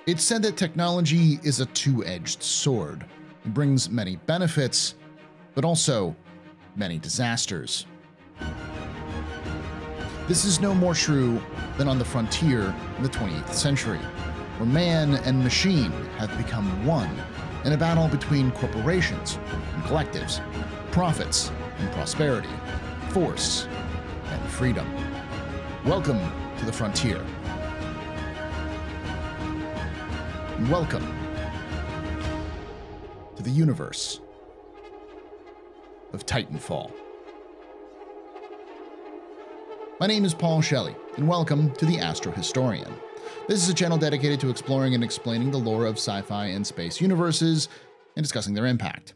It's said that technology is a two-edged sword. It brings many benefits, but also many disasters. This is no more true than on the frontier in the 20th century, where man and machine have become one in a battle between corporations and collectives, profits and prosperity, force and freedom. Welcome to the frontier. And welcome to the universe of Titanfall. My name is Paul Shelley, and welcome to TheAstroHistorian. This is a channel dedicated to exploring and explaining the lore of sci-fi and space universes and discussing their impact.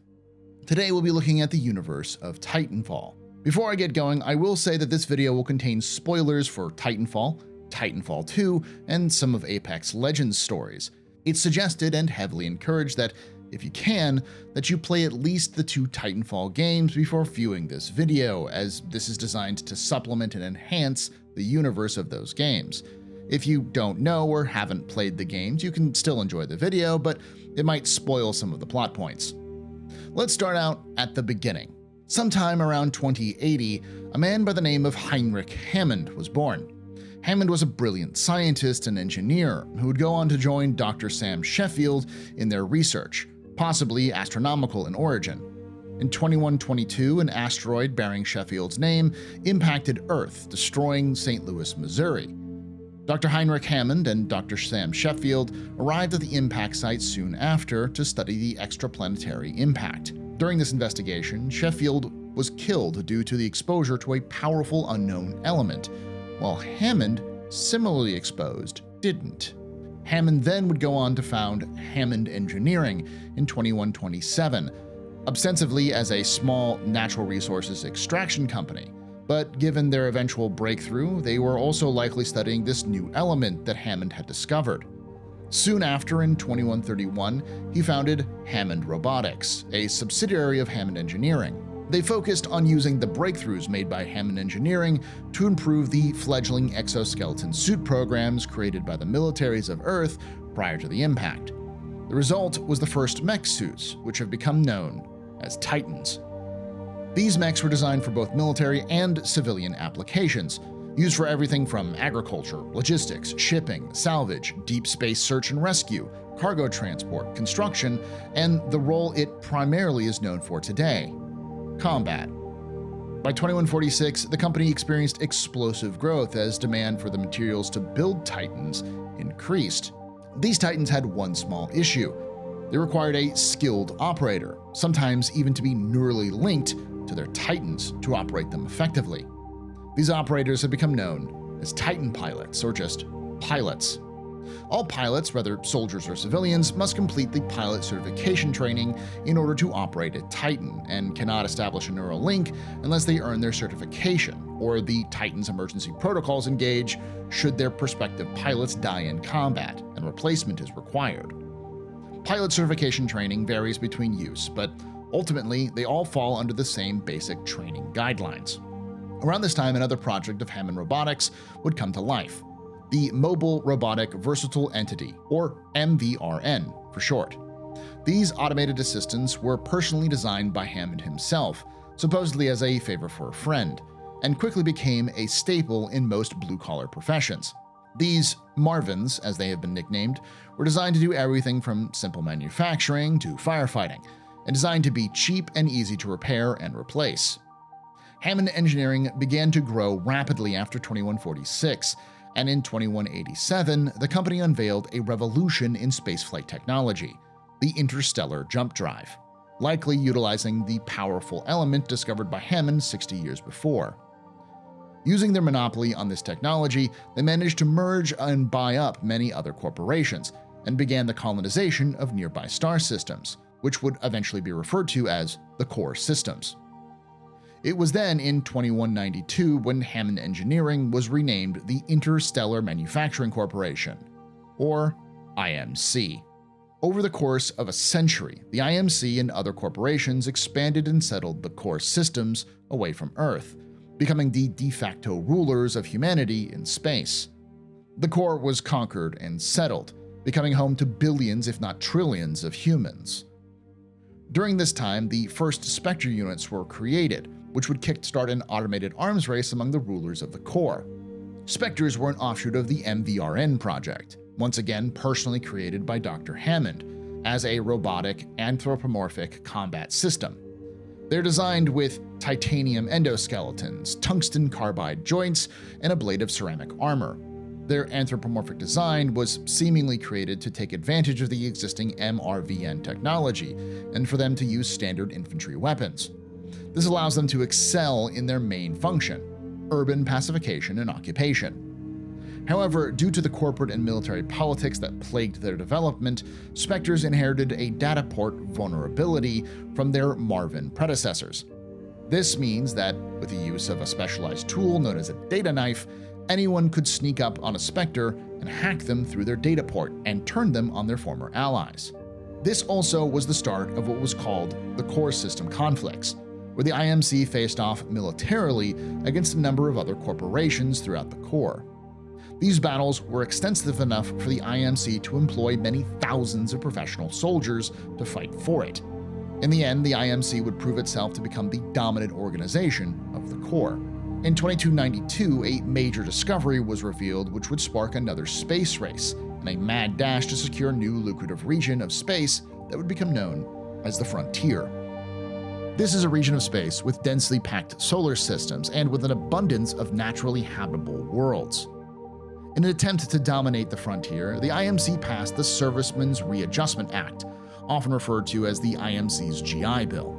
Today we'll be looking at the universe of Titanfall. Before I get going, I will say that this video will contain spoilers for Titanfall, Titanfall 2, and some of Apex Legends stories. It's suggested and heavily encouraged that, if you can, that you play at least the two Titanfall games before viewing this video, as this is designed to supplement and enhance the universe of those games. If you don't know or haven't played the games, you can still enjoy the video, but it might spoil some of the plot points. Let's start out at the beginning. Sometime around 2080, a man by the name of Heinrich Hammond was born. Hammond was a brilliant scientist and engineer who would go on to join Dr. Sam Sheffield in their research, possibly astronomical in origin. In 2122, an asteroid bearing Sheffield's name impacted Earth, destroying St. Louis, Missouri. Dr. Heinrich Hammond and Dr. Sam Sheffield arrived at the impact site soon after to study the extraplanetary impact. During this investigation, Sheffield was killed due to the exposure to a powerful unknown element, while Hammond, similarly exposed, didn't. Hammond then would go on to found Hammond Engineering in 2127, ostensibly as a small natural resources extraction company. But given their eventual breakthrough, they were also likely studying this new element that Hammond had discovered. Soon after, in 2131, he founded Hammond Robotics, a subsidiary of Hammond Engineering. They focused on using the breakthroughs made by Hammond Engineering to improve the fledgling exoskeleton suit programs created by the militaries of Earth prior to the impact. The result was the first mech suits, which have become known as Titans. These mechs were designed for both military and civilian applications, used for everything from agriculture, logistics, shipping, salvage, deep space search and rescue, cargo transport, construction, and the role it primarily is known for today: combat. By 2146, the company experienced explosive growth as demand for the materials to build Titans increased. These Titans had one small issue: they required a skilled operator, sometimes even to be neurally linked to their Titans to operate them effectively. These operators have become known as Titan pilots, or just pilots. All pilots, whether soldiers or civilians, must complete the pilot certification training in order to operate a Titan, and cannot establish a neural link unless they earn their certification, or the Titan's emergency protocols engage should their prospective pilots die in combat, and replacement is required. Pilot certification training varies between use, but ultimately they all fall under the same basic training guidelines. Around this time, another project of Hammond Robotics would come to life: the Mobile Robotic Versatile Entity, or MVRN for short. These automated assistants were personally designed by Hammond himself, supposedly as a favor for a friend, and quickly became a staple in most blue-collar professions. These Marvins, as they have been nicknamed, were designed to do everything from simple manufacturing to firefighting, and designed to be cheap and easy to repair and replace. Hammond Engineering began to grow rapidly after 2146, and in 2187, the company unveiled a revolution in spaceflight technology: the interstellar jump drive, likely utilizing the powerful element discovered by Hammond 60 years before. Using their monopoly on this technology, they managed to merge and buy up many other corporations, and began the colonization of nearby star systems, which would eventually be referred to as the core systems. It was then in 2192 when Hammond Engineering was renamed the Interstellar Manufacturing Corporation, or IMC. Over the course of a century, the IMC and other corporations expanded and settled the core systems away from Earth, becoming the de facto rulers of humanity in space. The core was conquered and settled, becoming home to billions if not trillions of humans. During this time, the first Spectre units were created, which would kickstart an automated arms race among the rulers of the Corps. Spectres were an offshoot of the MVRN project, once again personally created by Dr. Hammond, as a robotic, anthropomorphic combat system. They're designed with titanium endoskeletons, tungsten carbide joints, and a blade of ceramic armor. Their anthropomorphic design was seemingly created to take advantage of the existing MRVN technology, and for them to use standard infantry weapons. This allows them to excel in their main function: urban pacification and occupation. However, due to the corporate and military politics that plagued their development, Spectres inherited a data port vulnerability from their Marvin predecessors. This means that, with the use of a specialized tool known as a data knife, anyone could sneak up on a Spectre and hack them through their data port and turn them on their former allies. This also was the start of what was called the Core System conflicts, where the IMC faced off militarily against a number of other corporations throughout the Core. These battles were extensive enough for the IMC to employ many thousands of professional soldiers to fight for it. In the end, the IMC would prove itself to become the dominant organization of the Corps. In 2292, a major discovery was revealed which would spark another space race and a mad dash to secure a new lucrative region of space that would become known as the Frontier. This is a region of space with densely packed solar systems and with an abundance of naturally habitable worlds. In an attempt to dominate the Frontier, the IMC passed the Servicemen's Readjustment Act, often referred to as the IMC's GI Bill.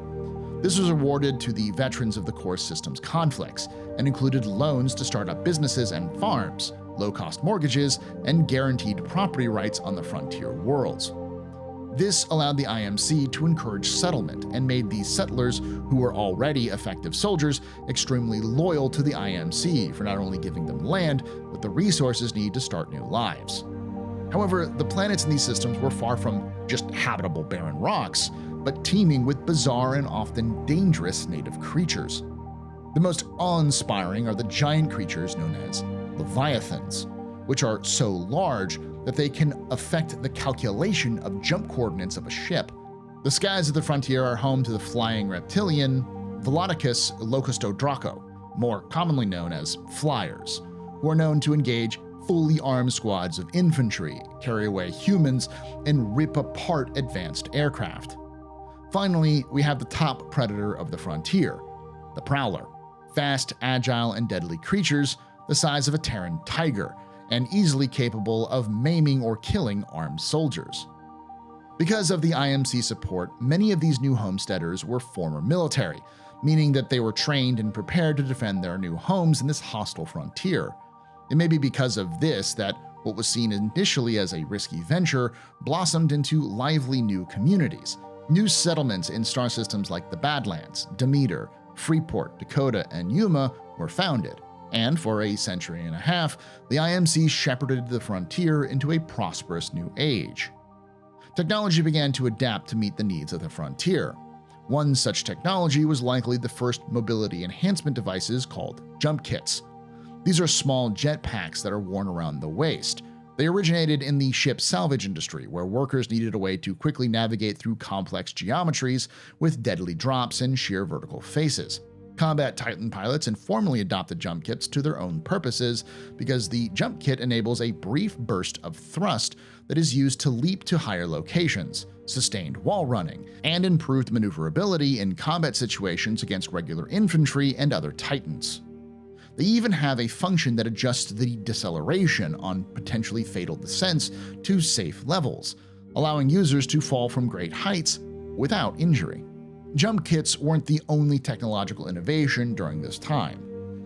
This was awarded to the veterans of the Core System's conflicts and included loans to start up businesses and farms, low-cost mortgages, and guaranteed property rights on the Frontier worlds. This allowed the IMC to encourage settlement and made these settlers, who were already effective soldiers, extremely loyal to the IMC for not only giving them land, but the resources needed to start new lives. However, the planets in these systems were far from just habitable barren rocks, but teeming with bizarre and often dangerous native creatures. The most awe-inspiring are the giant creatures known as Leviathans, which are so large that they can affect the calculation of jump coordinates of a ship. The skies of the Frontier are home to the flying reptilian Velocicus Locustodraco, more commonly known as Flyers, who are known to engage fully armed squads of infantry, carry away humans, and rip apart advanced aircraft. Finally, we have the top predator of the Frontier, the Prowler. Fast, agile, and deadly creatures the size of a Terran tiger, and easily capable of maiming or killing armed soldiers. Because of the IMC support, many of these new homesteaders were former military, meaning that they were trained and prepared to defend their new homes in this hostile frontier. It may be because of this that what was seen initially as a risky venture blossomed into lively new communities. New settlements in star systems like the Badlands, Demeter, Freeport, Dakota, and Yuma were founded. And for a century and a half, the IMC shepherded the Frontier into a prosperous new age. Technology began to adapt to meet the needs of the Frontier. One such technology was likely the first mobility enhancement devices called jump kits. These are small jetpacks that are worn around the waist. They originated in the ship salvage industry, where workers needed a way to quickly navigate through complex geometries with deadly drops and sheer vertical faces. Combat Titan pilots informally adopted jump kits to their own purposes because the jump kit enables a brief burst of thrust that is used to leap to higher locations, sustained wall running, and improved maneuverability in combat situations against regular infantry and other Titans. They even have a function that adjusts the deceleration on potentially fatal descents to safe levels, allowing users to fall from great heights without injury. Jump kits weren't the only technological innovation during this time.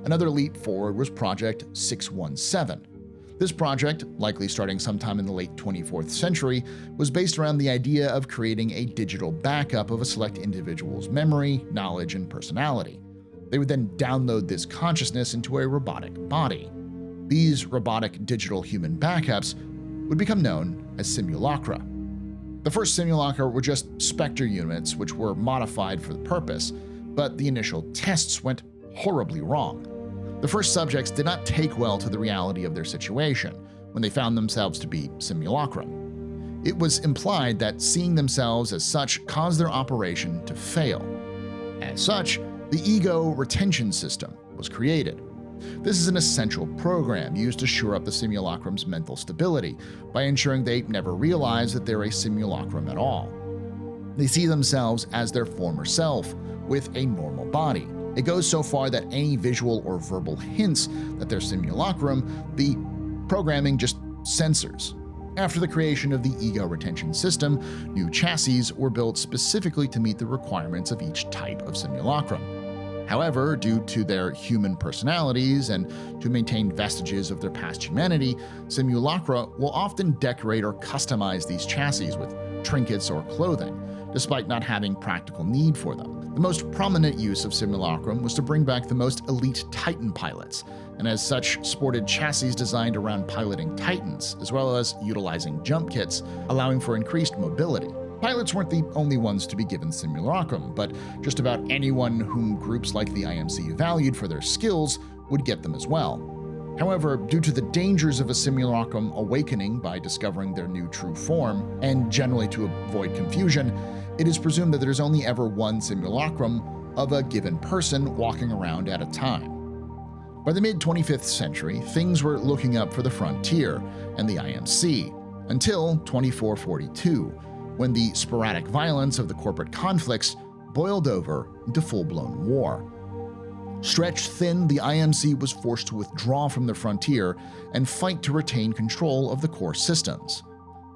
Another leap forward was Project 617. This project, likely starting sometime in the late 24th century, was based around the idea of creating a digital backup of a select individual's memory, knowledge, and personality. They would then download this consciousness into a robotic body. These robotic digital human backups would become known as simulacra. The first simulacra were just Spectre units which were modified for the purpose, but the initial tests went horribly wrong. The first subjects did not take well to the reality of their situation when they found themselves to be simulacra. It was implied that seeing themselves as such caused their operation to fail. As such, the Ego Retention System was created. This is an essential program used to shore up the simulacrum's mental stability by ensuring they never realize that they're a simulacrum at all. They see themselves as their former self, with a normal body. It goes so far that any visual or verbal hints that they're simulacrum, the programming just censors. After the creation of the Ego Retention System, new chassis were built specifically to meet the requirements of each type of simulacrum. However, due to their human personalities and to maintain vestiges of their past humanity, simulacra will often decorate or customize these chassis with trinkets or clothing, despite not having practical need for them. The most prominent use of simulacrum was to bring back the most elite Titan pilots, and as such sported chassis designed around piloting Titans, as well as utilizing jump kits, allowing for increased mobility. Pilots weren't the only ones to be given simulacrum, but just about anyone whom groups like the IMC valued for their skills would get them as well. However, due to the dangers of a simulacrum awakening by discovering their new true form, and generally to avoid confusion, it is presumed that there's only ever one simulacrum of a given person walking around at a time. By the mid-25th century, things were looking up for the Frontier and the IMC, until 2442, when the sporadic violence of the corporate conflicts boiled over into full-blown war. Stretched thin, the IMC was forced to withdraw from the Frontier and fight to retain control of the core systems.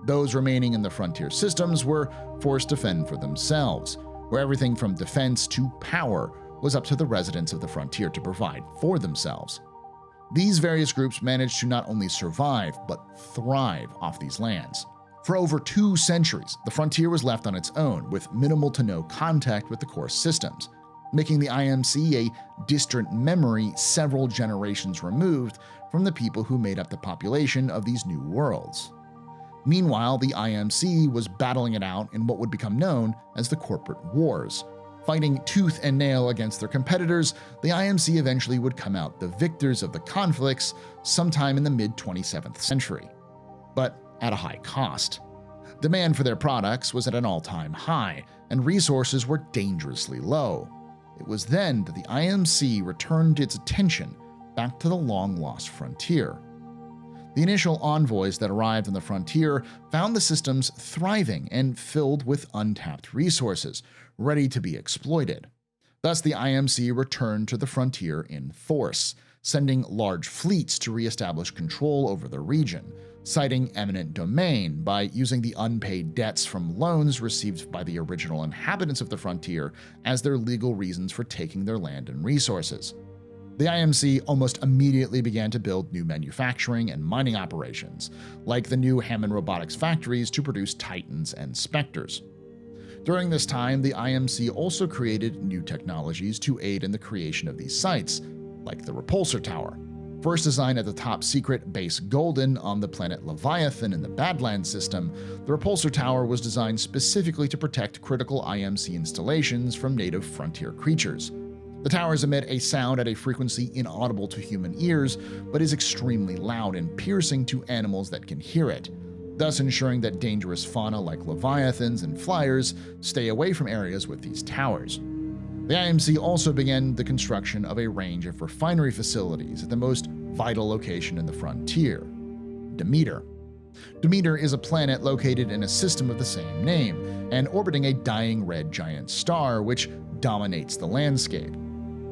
Those remaining in the Frontier systems were forced to fend for themselves, where everything from defense to power was up to the residents of the Frontier to provide for themselves. These various groups managed to not only survive, but thrive off these lands. For over 2 centuries, the Frontier was left on its own, with minimal to no contact with the core systems, making the IMC a distant memory several generations removed from the people who made up the population of these new worlds. Meanwhile, the IMC was battling it out in what would become known as the Corporate Wars. Fighting tooth and nail against their competitors, the IMC eventually would come out the victors of the conflicts sometime in the mid-27th century. But at a high cost. Demand for their products was at an all-time high, and resources were dangerously low. It was then that the IMC returned its attention back to the long-lost Frontier. The initial envoys that arrived on the Frontier found the systems thriving and filled with untapped resources, ready to be exploited. Thus, the IMC returned to the Frontier in force, sending large fleets to re-establish control over the region, citing eminent domain by using the unpaid debts from loans received by the original inhabitants of the Frontier as their legal reasons for taking their land and resources. The IMC almost immediately began to build new manufacturing and mining operations, like the new Hammond robotics factories to produce Titans and Spectres. During this time, the IMC also created new technologies to aid in the creation of these sites, like the Repulsor Tower. First designed at the top-secret Base Golden on the planet Leviathan in the Badlands system, the Repulsor Tower was designed specifically to protect critical IMC installations from native Frontier creatures. The towers emit a sound at a frequency inaudible to human ears, but is extremely loud and piercing to animals that can hear it, thus ensuring that dangerous fauna like Leviathans and Flyers stay away from areas with these towers. The IMC also began the construction of a range of refinery facilities at the most vital location in the Frontier, Demeter. Demeter is a planet located in a system of the same name, and orbiting a dying red giant star which dominates the landscape.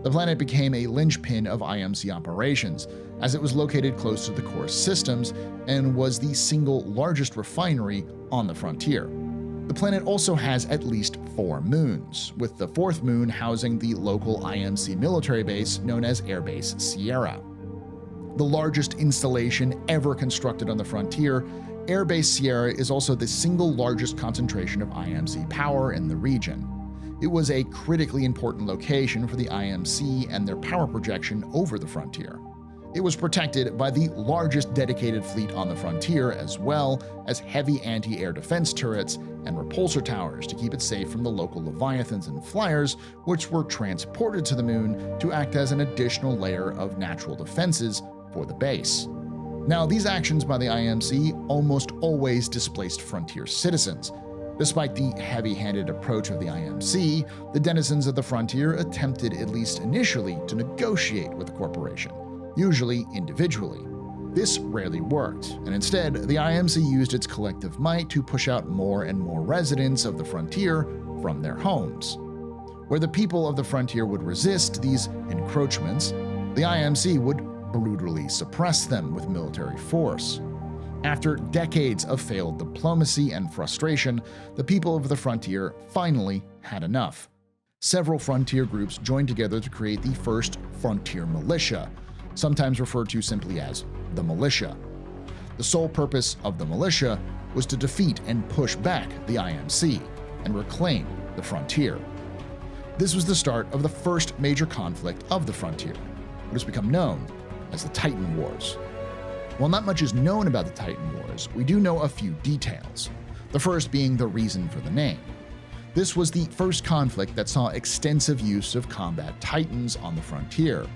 The planet became a linchpin of IMC operations, as it was located close to the core systems and was the single largest refinery on the Frontier. The planet also has at least 4 moons, with the 4th moon housing the local IMC military base known as Airbase Sierra. The largest installation ever constructed on the Frontier, Airbase Sierra is also the single largest concentration of IMC power in the region. It was a critically important location for the IMC and their power projection over the Frontier. It was protected by the largest dedicated fleet on the Frontier, as well as heavy anti-air defense turrets and repulsor towers to keep it safe from the local Leviathans and Flyers, which were transported to the moon to act as an additional layer of natural defenses for the base. Now, these actions by the IMC almost always displaced frontier citizens. Despite the heavy-handed approach of the IMC, the denizens of the frontier attempted, at least initially, to negotiate with the corporation, usually individually. This rarely worked, and instead, the IMC used its collective might to push out more and more residents of the frontier from their homes. Where the people of the frontier would resist these encroachments, the IMC would brutally suppress them with military force. After decades of failed diplomacy and frustration, the people of the frontier finally had enough. Several frontier groups joined together to create the first frontier militia, sometimes referred to simply as the militia. The sole purpose of the militia was to defeat and push back the IMC and reclaim the frontier. This was the start of the first major conflict of the frontier, what has become known as the Titan Wars. While not much is known about the Titan Wars, we do know a few details, the first being the reason for the name. This was the first conflict that saw extensive use of combat titans on the frontier,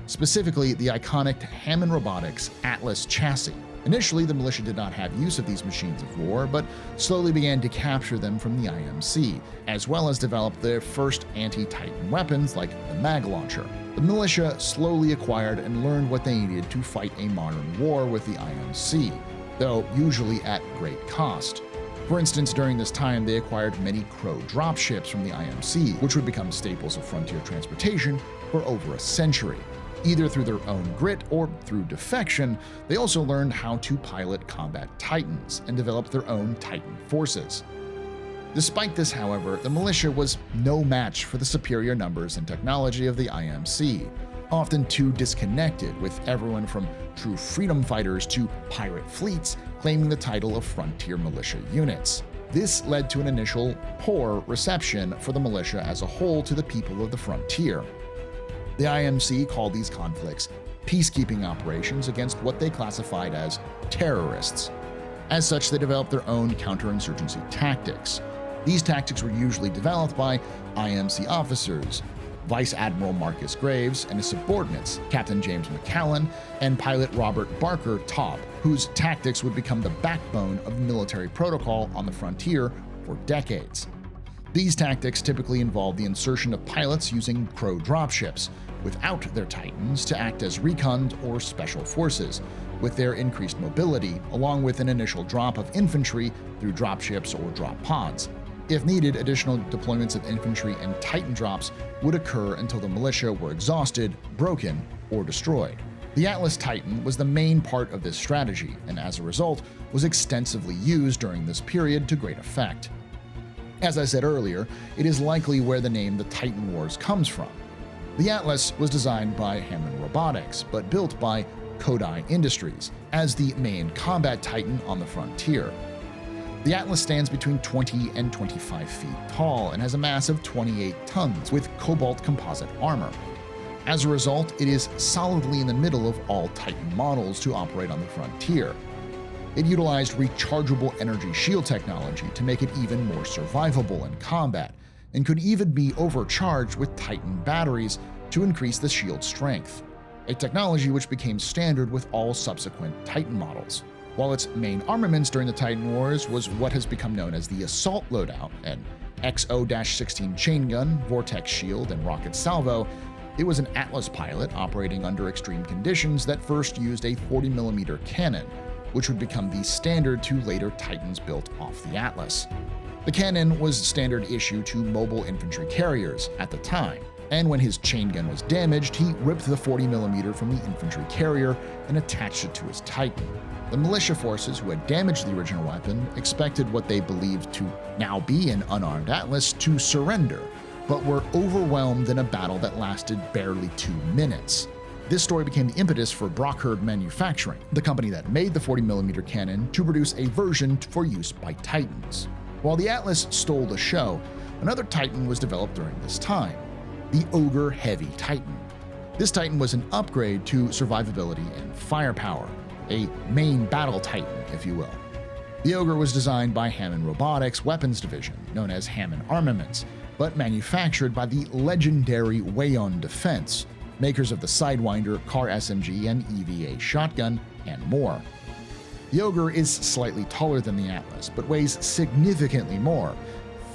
specifically the iconic Hammond Robotics Atlas chassis. Initially, the militia did not have use of these machines of war, but slowly began to capture them from the IMC, as well as develop their first anti-Titan weapons like the mag launcher. The militia slowly acquired and learned what they needed to fight a modern war with the IMC, though usually at great cost. For instance, during this time, they acquired many Crow dropships from the IMC, which would become staples of frontier transportation for over a century. Either through their own grit or through defection, they also learned how to pilot combat titans and developed their own Titan forces. Despite this, however, the militia was no match for the superior numbers and technology of the IMC, often too disconnected, with everyone from true freedom fighters to pirate fleets claiming the title of frontier militia units. This led to an initial poor reception for the militia as a whole to the people of the frontier. The IMC called these conflicts peacekeeping operations against what they classified as terrorists. As such, they developed their own counterinsurgency tactics. These tactics were usually developed by IMC officers, Vice Admiral Marcus Graves and his subordinates, Captain James McCallan and pilot Robert Barker Taub, whose tactics would become the backbone of military protocol on the frontier for decades. These tactics typically involve the insertion of pilots using Crow dropships without their Titans to act as recon or special forces, with their increased mobility, along with an initial drop of infantry through dropships or drop pods. If needed, additional deployments of infantry and Titan drops would occur until the militia were exhausted, broken, or destroyed. The Atlas Titan was the main part of this strategy, and as a result, was extensively used during this period to great effect. As I said earlier, it is likely where the name the Titan Wars comes from. The Atlas was designed by Hammond Robotics, but built by Kodai Industries as the main combat Titan on the frontier. The Atlas stands between 20 and 25 feet tall and has a mass of 28 tons with cobalt composite armor. As a result, it is solidly in the middle of all Titan models to operate on the frontier. It utilized rechargeable energy shield technology to make it even more survivable in combat, and could even be overcharged with Titan batteries to increase the shield's strength, a technology which became standard with all subsequent Titan models. While its main armaments during the Titan Wars was what has become known as the Assault Loadout, an XO-16 chain gun, vortex shield, and rocket salvo, it was an Atlas pilot operating under extreme conditions that first used a 40mm cannon, which would become the standard to later Titans built off the Atlas. The cannon was standard issue to mobile infantry carriers at the time, and when his chain gun was damaged, he ripped the 40mm from the infantry carrier and attached it to his Titan. The militia forces who had damaged the original weapon expected what they believed to now be an unarmed Atlas to surrender, but were overwhelmed in a battle that lasted barely 2 minutes. This story became the impetus for Brockhurd Manufacturing, the company that made the 40mm cannon, to produce a version for use by Titans. While the Atlas stole the show, another Titan was developed during this time, the Ogre Heavy Titan. This Titan was an upgrade to survivability and firepower, a main battle Titan, if you will. The Ogre was designed by Hammond Robotics Weapons Division, known as Hammond Armaments, but manufactured by the legendary Whayon Defense, makers of the Sidewinder car SMG and EVA shotgun, and more. The Ogre is slightly taller than the Atlas, but weighs significantly more,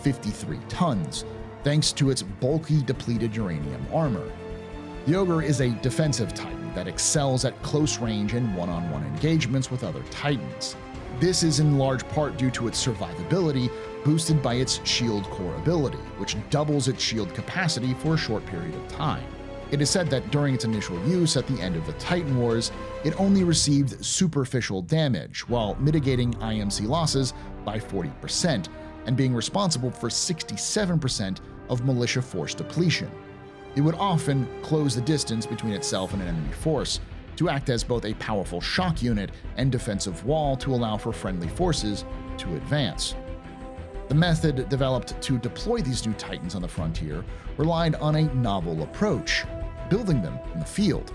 53 tons, thanks to its bulky depleted uranium armor. The Ogre is a defensive Titan that excels at close range and one-on-one engagements with other Titans. This is in large part due to its survivability, boosted by its shield core ability, which doubles its shield capacity for a short period of time. It is said that during its initial use at the end of the Titan Wars, it only received superficial damage, while mitigating IMC losses by 40% and being responsible for 67% of militia force depletion. It would often close the distance between itself and an enemy force, to act as both a powerful shock unit and defensive wall to allow for friendly forces to advance. The method developed to deploy these new Titans on the frontier relied on a novel approach, building them in the field.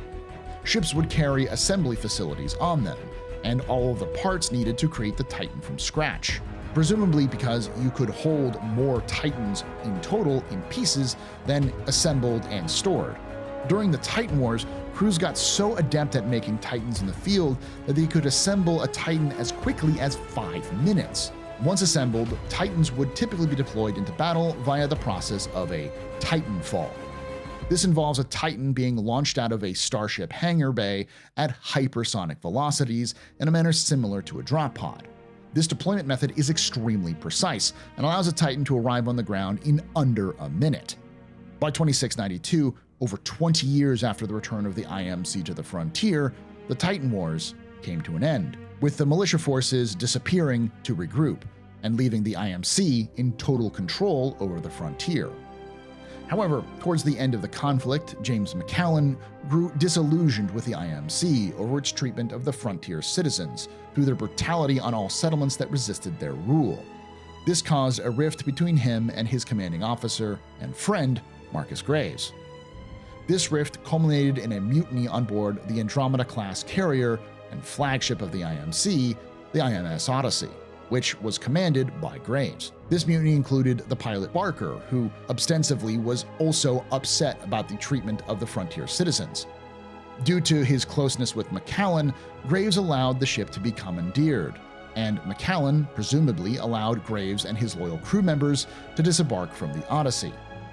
Ships would carry assembly facilities on them, and all of the parts needed to create the Titan from scratch, presumably because you could hold more Titans in total in pieces than assembled and stored. During the Titan Wars, crews got so adept at making Titans in the field that they could assemble a Titan as quickly as 5 minutes. Once assembled, Titans would typically be deployed into battle via the process of a Titanfall. This involves a Titan being launched out of a starship hangar bay at hypersonic velocities in a manner similar to a drop pod. This deployment method is extremely precise and allows a Titan to arrive on the ground in under a minute. By 2692, over 20 years after the return of the IMC to the frontier, the Titan Wars came to an end, with the militia forces disappearing to regroup and leaving the IMC in total control over the frontier. However, towards the end of the conflict, James McCallan grew disillusioned with the IMC over its treatment of the frontier citizens through their brutality on all settlements that resisted their rule. This caused a rift between him and his commanding officer and friend, Marcus Graves. This rift culminated in a mutiny on board the Andromeda-class carrier and flagship of the IMC, the INS Odyssey, which was commanded by Graves. This mutiny included the pilot Barker, who ostensibly was also upset about the treatment of the frontier citizens. Due to his closeness with McCallan, Graves allowed the ship to be commandeered, and McCallan presumably allowed Graves and his loyal crew members to disembark from the Odyssey.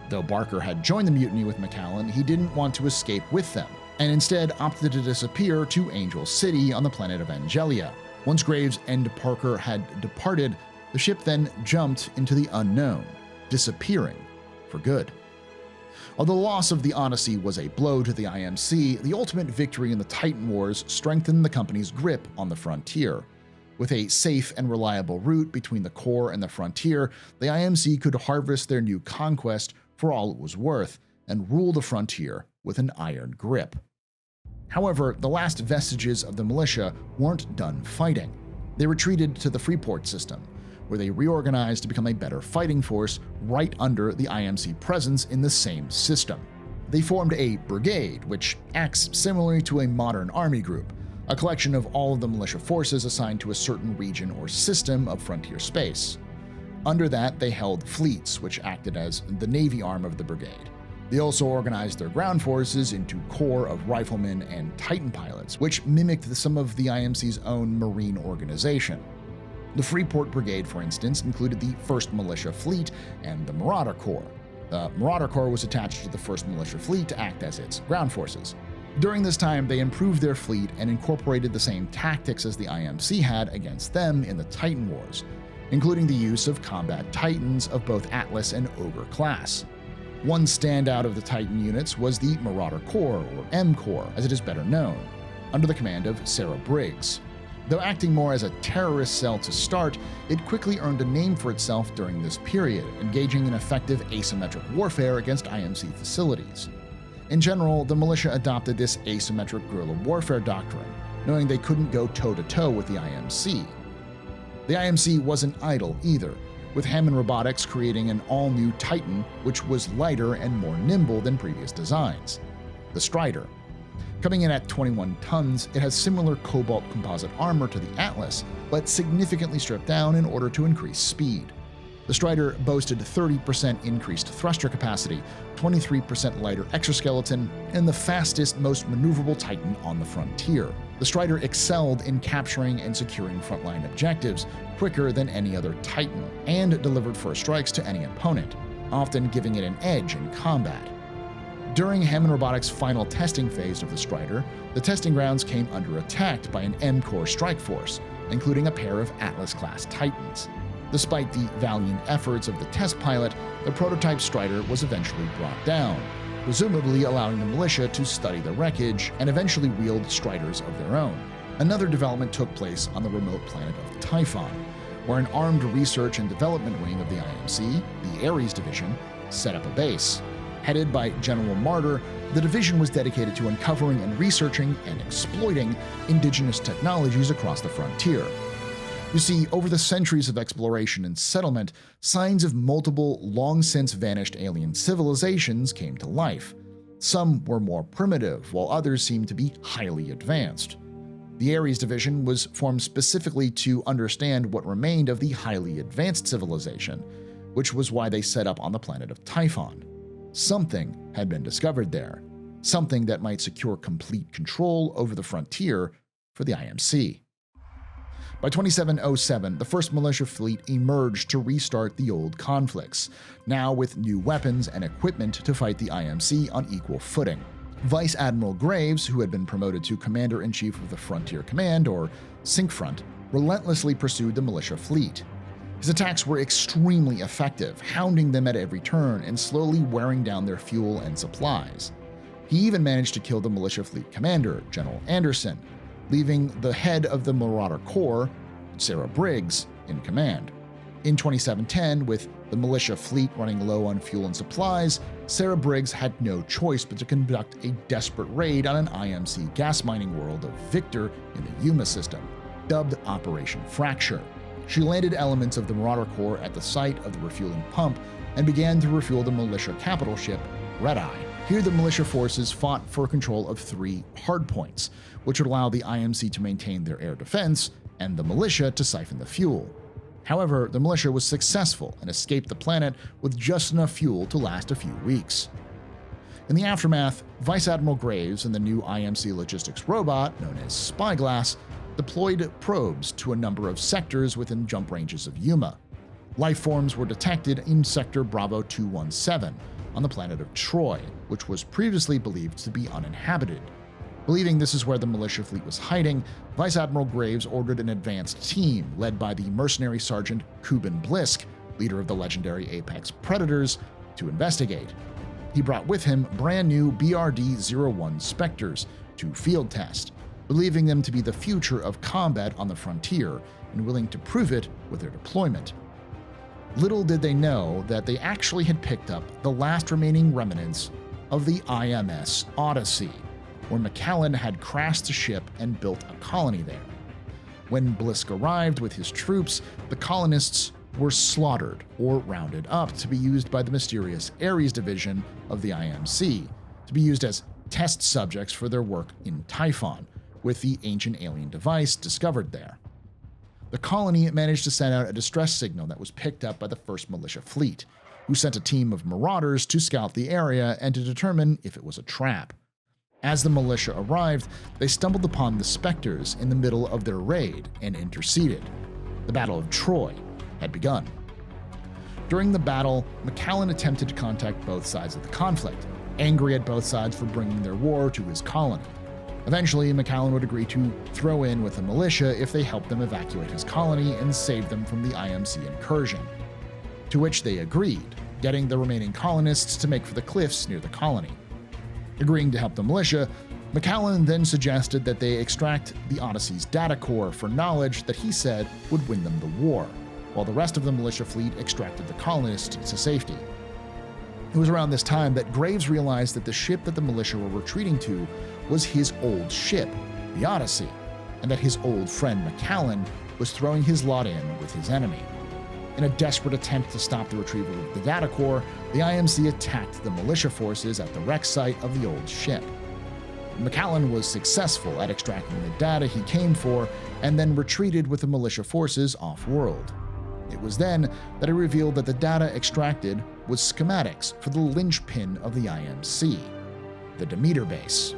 Though Barker had joined the mutiny with McCallan, he didn't want to escape with them, and instead opted to disappear to Angel City on the planet of Angelia. Once Graves and Barker had departed, the ship then jumped into the unknown, disappearing for good. Although the loss of the Odyssey was a blow to the IMC, the ultimate victory in the Titan Wars strengthened the company's grip on the frontier. With a safe and reliable route between the core and the frontier, the IMC could harvest their new conquest for all it was worth and rule the frontier with an iron grip. However, the last vestiges of the militia weren't done fighting. They retreated to the Freeport system, where they reorganized to become a better fighting force right under the IMC presence in the same system. They formed a brigade, which acts similarly to a modern army group, a collection of all of the militia forces assigned to a certain region or system of frontier space. Under that, they held fleets, which acted as the navy arm of the brigade. They also organized their ground forces into corps of riflemen and Titan pilots, which mimicked some of the IMC's own marine organization. The Freeport Brigade, for instance, included the 1st Militia Fleet and the Marauder Corps. The Marauder Corps was attached to the 1st Militia Fleet to act as its ground forces. During this time, they improved their fleet and incorporated the same tactics as the IMC had against them in the Titan Wars, including the use of combat Titans of both Atlas and Ogre class. One standout of the Titan units was the Marauder Corps, or M Corps, as it is better known, under the command of Sarah Briggs. Though acting more as a terrorist cell to start, it quickly earned a name for itself during this period, engaging in effective asymmetric warfare against IMC facilities. In general, the militia adopted this asymmetric guerrilla warfare doctrine, knowing they couldn't go toe-to-toe with the IMC. The IMC wasn't idle either, with Hammond Robotics creating an all-new Titan which was lighter and more nimble than previous designs, the Strider. Coming in at 21 tons, it has similar cobalt composite armor to the Atlas, but significantly stripped down in order to increase speed. The Strider boasted 30% increased thruster capacity, 23% lighter exoskeleton, and the fastest, most maneuverable Titan on the frontier. The Strider excelled in capturing and securing frontline objectives quicker than any other Titan, and delivered first strikes to any opponent, often giving it an edge in combat. During Hammond Robotics' final testing phase of the Strider, the testing grounds came under attack by an M-Corps strike force, including a pair of Atlas-class Titans. Despite the valiant efforts of the test pilot, the prototype Strider was eventually brought down, presumably allowing the militia to study the wreckage and eventually wield Striders of their own. Another development took place on the remote planet of Typhon, where an armed research and development wing of the IMC, the Ares Division, set up a base. Headed by General Martyr, the division was dedicated to uncovering and researching and exploiting indigenous technologies across the frontier. You see, over the centuries of exploration and settlement, signs of multiple, long-since vanished alien civilizations came to life. Some were more primitive, while others seemed to be highly advanced. The Ares Division was formed specifically to understand what remained of the highly advanced civilization, which was why they set up on the planet of Typhon. Something had been discovered there, something that might secure complete control over the frontier for the IMC. By 2707, the first militia fleet emerged to restart the old conflicts, now with new weapons and equipment to fight the IMC on equal footing. Vice Admiral Graves, who had been promoted to Commander-in-Chief of the Frontier Command, or Syncfront, relentlessly pursued the militia fleet. His attacks were extremely effective, hounding them at every turn and slowly wearing down their fuel and supplies. He even managed to kill the militia fleet commander, General Anderson, leaving the head of the Marauder Corps, Sarah Briggs, in command. In 2710, with the militia fleet running low on fuel and supplies, Sarah Briggs had no choice but to conduct a desperate raid on an IMC gas mining world of Victor in the Yuma system, dubbed Operation Fracture. She landed elements of the Marauder Corps at the site of the refueling pump and began to refuel the militia capital ship, Red Eye. Here the militia forces fought for control of 3 hardpoints, which would allow the IMC to maintain their air defense and the militia to siphon the fuel. However, the militia was successful and escaped the planet with just enough fuel to last a few weeks. In the aftermath, Vice Admiral Graves and the new IMC logistics robot, known as Spyglass, deployed probes to a number of sectors within jump ranges of Yuma. Life forms were detected in Sector Bravo 217 on the planet of Troy, which was previously believed to be uninhabited. Believing this is where the militia fleet was hiding, Vice Admiral Graves ordered an advanced team led by the mercenary sergeant Kuben Blisk, leader of the legendary Apex Predators, to investigate. He brought with him brand new BRD-01 Spectres to field test, believing them to be the future of combat on the frontier and willing to prove it with their deployment. Little did they know that they actually had picked up the last remaining remnants of the IMS Odyssey, where McCallan had crashed the ship and built a colony there. When Blisk arrived with his troops, the colonists were slaughtered or rounded up to be used by the mysterious Ares Division of the IMC, to be used as test subjects for their work in Typhon, with the ancient alien device discovered there. The colony managed to send out a distress signal that was picked up by the 1st Militia Fleet, who sent a team of marauders to scout the area and to determine if it was a trap. As the militia arrived, they stumbled upon the Spectres in the middle of their raid and interceded. The Battle of Troy had begun. During the battle, McCallan attempted to contact both sides of the conflict, angry at both sides for bringing their war to his colony. Eventually, McCallan would agree to throw in with the militia if they helped them evacuate his colony and save them from the IMC incursion. To which they agreed, getting the remaining colonists to make for the cliffs near the colony. Agreeing to help the militia, McCallan then suggested that they extract the Odyssey's data core for knowledge that he said would win them the war, while the rest of the militia fleet extracted the colonists to safety. It was around this time that Graves realized that the ship that the militia were retreating to was his old ship, the Odyssey, and that his old friend McCallan was throwing his lot in with his enemy. In a desperate attempt to stop the retrieval of the data core, the IMC attacked the militia forces at the wreck site of the old ship. McCallan was successful at extracting the data he came for and then retreated with the militia forces off-world. It was then that he revealed that the data extracted was schematics for the linchpin of the IMC, the Demeter base.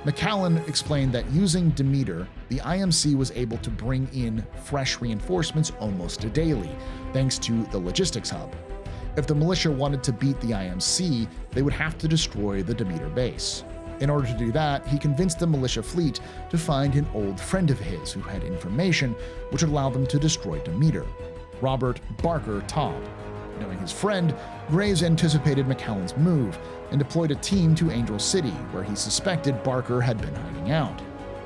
McCallum explained that using Demeter, the IMC was able to bring in fresh reinforcements almost daily, thanks to the logistics hub. If the militia wanted to beat the IMC, they would have to destroy the Demeter base. In order to do that, he convinced the militia fleet to find an old friend of his who had information which would allow them to destroy Demeter, Robert Barker Todd. Knowing his friend, Graves anticipated McCallum's move and deployed a team to Angel City, where he suspected Barker had been hiding out.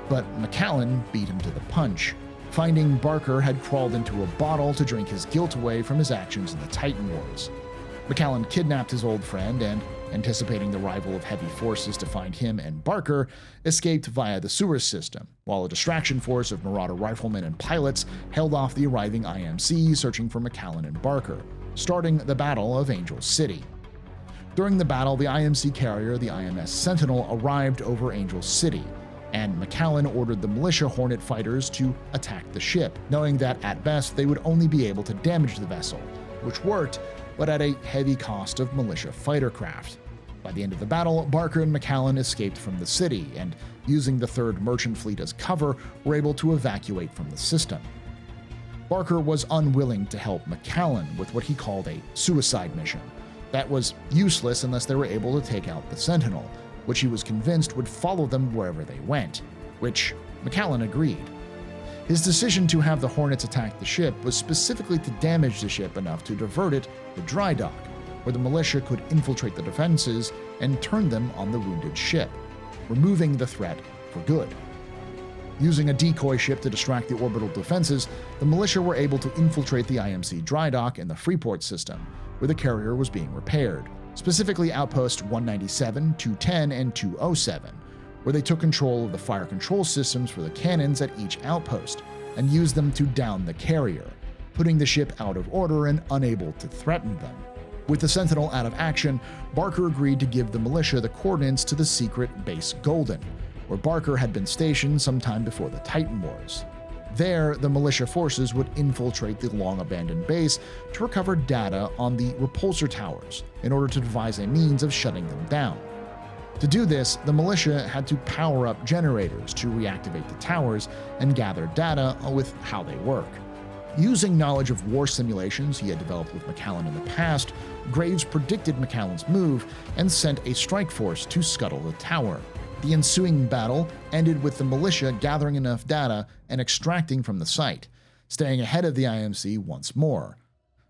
But McCallum beat him to the punch, finding Barker had crawled into a bottle to drink his guilt away from his actions in the Titan Wars. McCallum kidnapped his old friend and, anticipating the arrival of heavy forces to find him and Barker, escaped via the sewer system, while a distraction force of Marauder riflemen and pilots held off the arriving IMC searching for McCallum and Barker, starting the Battle of Angel City. During the battle, the IMC carrier, the IMS Sentinel, arrived over Angel City, and McCallum ordered the militia Hornet fighters to attack the ship, knowing that at best they would only be able to damage the vessel, which worked, but at a heavy cost of militia fighter craft. By the end of the battle, Barker and McCallum escaped from the city, and using the 3rd Merchant Fleet as cover, were able to evacuate from the system. Barker was unwilling to help McCallum with what he called a suicide mission that was useless unless they were able to take out the Sentinel, which he was convinced would follow them wherever they went, which McCallum agreed. His decision to have the Hornets attack the ship was specifically to damage the ship enough to divert it to dry dock, where the militia could infiltrate the defenses and turn them on the wounded ship, removing the threat for good. Using a decoy ship to distract the orbital defenses, the militia were able to infiltrate the IMC dry dock and the Freeport system, where the carrier was being repaired, specifically Outposts 197, 210, and 207, where they took control of the fire control systems for the cannons at each outpost and used them to down the carrier, putting the ship out of order and unable to threaten them. With the Sentinel out of action, Barker agreed to give the militia the coordinates to the secret Base Golden, where Barker had been stationed sometime before the Titan Wars. There, the militia forces would infiltrate the long-abandoned base to recover data on the repulsor towers in order to devise a means of shutting them down. To do this, the militia had to power up generators to reactivate the towers and gather data with how they work. Using knowledge of war simulations he had developed with McCallum in the past, Graves predicted McCallum's move and sent a strike force to scuttle the tower. The ensuing battle ended with the militia gathering enough data and extracting from the site, staying ahead of the IMC once more.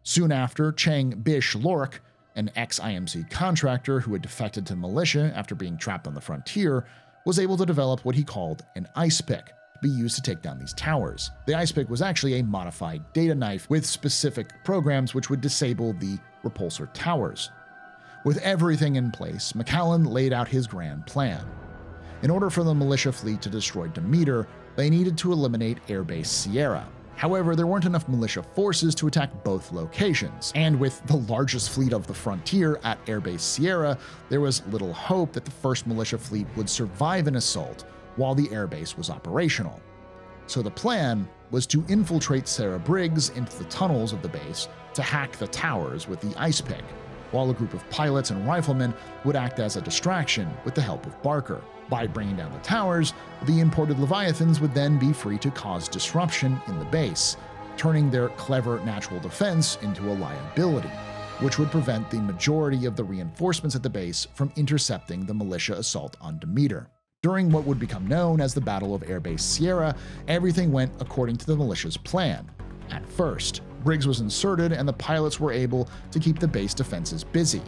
Soon after, Chang Bish Lork, an ex-IMC contractor who had defected to militia after being trapped on the frontier, was able to develop what he called an ice pick to be used to take down these towers. The ice pick was actually a modified data knife with specific programs which would disable the repulsor towers. With everything in place, McCallum laid out his grand plan. In order for the militia fleet to destroy Demeter, they needed to eliminate Airbase Sierra. However, there weren't enough militia forces to attack both locations, and with the largest fleet of the frontier at Airbase Sierra, there was little hope that the 1st militia fleet would survive an assault while the airbase was operational. So the plan was to infiltrate Sarah Briggs into the tunnels of the base to hack the towers with the ice pick, while a group of pilots and riflemen would act as a distraction with the help of Barker. By bringing down the towers, the imported Leviathans would then be free to cause disruption in the base, turning their clever natural defense into a liability, which would prevent the majority of the reinforcements at the base from intercepting the militia assault on Demeter. During what would become known as the Battle of Airbase Sierra, everything went according to the militia's plan. At first, Briggs was inserted and the pilots were able to keep the base defenses busy.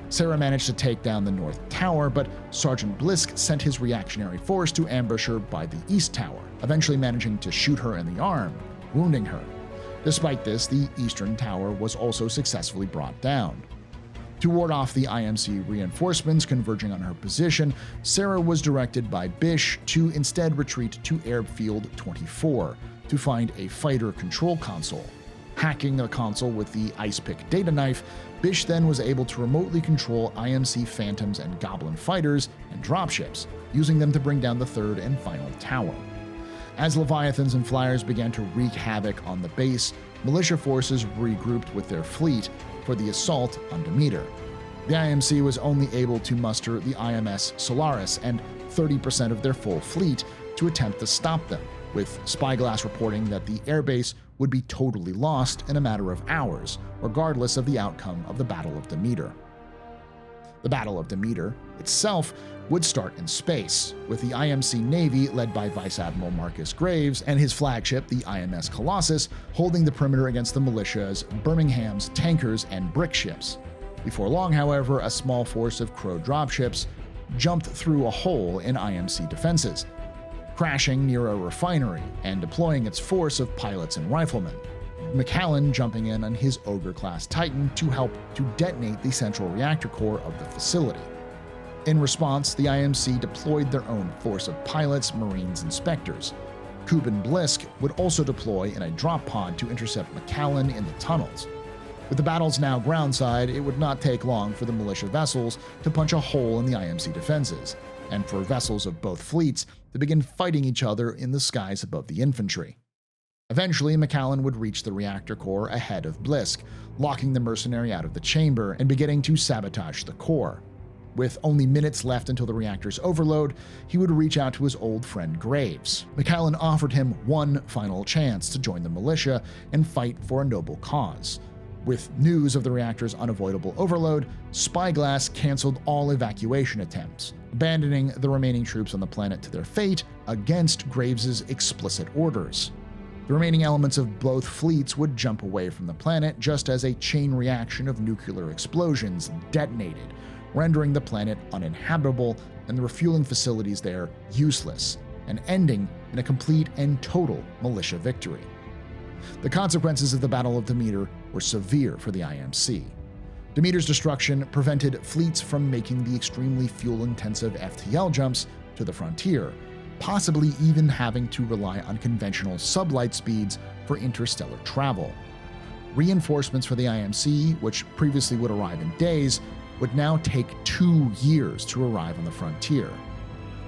Sarah managed to take down the North Tower, but Sergeant Blisk sent his reactionary force to ambush her by the East Tower, eventually managing to shoot her in the arm, wounding her. Despite this, the Eastern Tower was also successfully brought down. To ward off the IMC reinforcements converging on her position, Sarah was directed by Bish to instead retreat to Airfield 24 to find a fighter control console. Hacking the console with the ice pick data knife, Bish then was able to remotely control IMC Phantoms and Goblin fighters and dropships, using them to bring down the 3rd and final tower. As Leviathans and Flyers began to wreak havoc on the base, militia forces regrouped with their fleet for the assault on Demeter. The IMC was only able to muster the IMS Solaris and 30% of their full fleet to attempt to stop them, with Spyglass reporting that the airbase would be totally lost in a matter of hours, regardless of the outcome of the Battle of Demeter. The Battle of Demeter itself would start in space, with the IMC Navy led by Vice Admiral Marcus Graves and his flagship, the IMS Colossus, holding the perimeter against the militia's Birmingham's tankers and brick ships. Before long, however, a small force of Crow dropships jumped through a hole in IMC defenses, crashing near a refinery and deploying its force of pilots and riflemen, McAllen jumping in on his Ogre-class Titan to help to detonate the central reactor core of the facility. In response, the IMC deployed their own force of pilots, marines, and specters. Kuben Blisk would also deploy in a drop pod to intercept McAllen in the tunnels. With the battles now groundside, it would not take long for the militia vessels to punch a hole in the IMC defenses, and for vessels of both fleets to begin fighting each other in the skies above the infantry. Eventually, McAllen would reach the reactor core ahead of Blisk, locking the mercenary out of the chamber and beginning to sabotage the core. With only minutes left until the reactor's overload, he would reach out to his old friend Graves. McAllen offered him one final chance to join the militia and fight for a noble cause. With news of the reactor's unavoidable overload, Spyglass canceled all evacuation attempts, abandoning the remaining troops on the planet to their fate against Graves's explicit orders. The remaining elements of both fleets would jump away from the planet just as a chain reaction of nuclear explosions detonated, rendering the planet uninhabitable and the refueling facilities there useless, and ending in a complete and total militia victory. The consequences of the Battle of Demeter were severe for the IMC. Demeter's destruction prevented fleets from making the extremely fuel-intensive FTL jumps to the frontier, possibly even having to rely on conventional sublight speeds for interstellar travel. Reinforcements for the IMC, which previously would arrive in days, would now take 2 years to arrive on the frontier.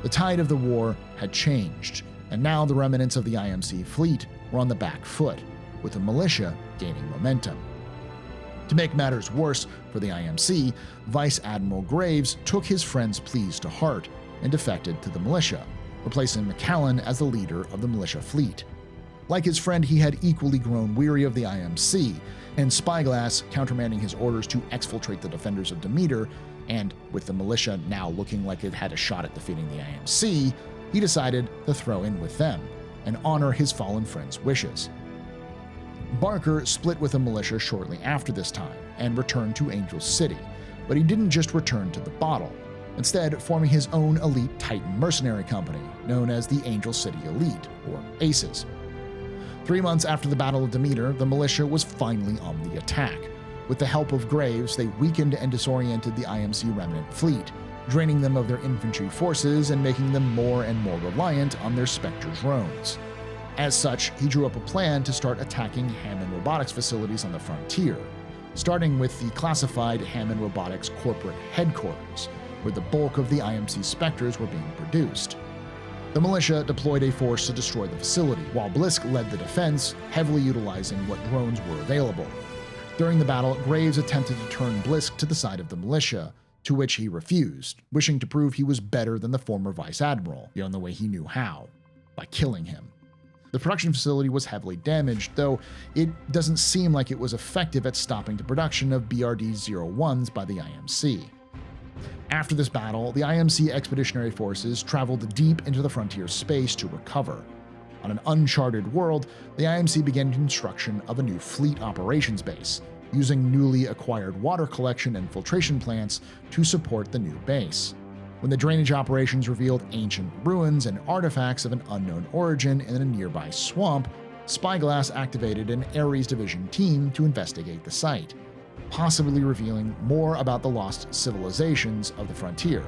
The tide of the war had changed, and now the remnants of the IMC fleet were on the back foot, with the militia gaining momentum. To make matters worse for the IMC, Vice Admiral Graves took his friend's pleas to heart and defected to the militia, replacing McAllen as the leader of the militia fleet. Like his friend, he had equally grown weary of the IMC, and Spyglass countermanding his orders to exfiltrate the defenders of Demeter, and with the militia now looking like it had a shot at defeating the IMC, he decided to throw in with them and honor his fallen friend's wishes. Barker split with the militia shortly after this time and returned to Angel City, but he didn't just return to the bottle, instead forming his own elite Titan mercenary company known as the Angel City Elite, or ACES. 3 months after the Battle of Demeter, the militia was finally on the attack. With the help of Graves, they weakened and disoriented the IMC remnant fleet, draining them of their infantry forces and making them more and more reliant on their Spectre drones. As such, he drew up a plan to start attacking Hammond Robotics facilities on the frontier, starting with the classified Hammond Robotics corporate headquarters, where the bulk of the IMC Spectres were being produced. The militia deployed a force to destroy the facility, while Blisk led the defense, heavily utilizing what drones were available. During the battle, Graves attempted to turn Blisk to the side of the militia, to which he refused, wishing to prove he was better than the former Vice Admiral, the only way he knew how, by killing him. The production facility was heavily damaged, though it doesn't seem like it was effective at stopping the production of BRD-01s by the IMC. After this battle, the IMC expeditionary forces traveled deep into the frontier space to recover. On an uncharted world, the IMC began construction of a new fleet operations base, using newly acquired water collection and filtration plants to support the new base. When the drainage operations revealed ancient ruins and artifacts of an unknown origin in a nearby swamp, Spyglass activated an Ares Division team to investigate the site, possibly revealing more about the lost civilizations of the frontier,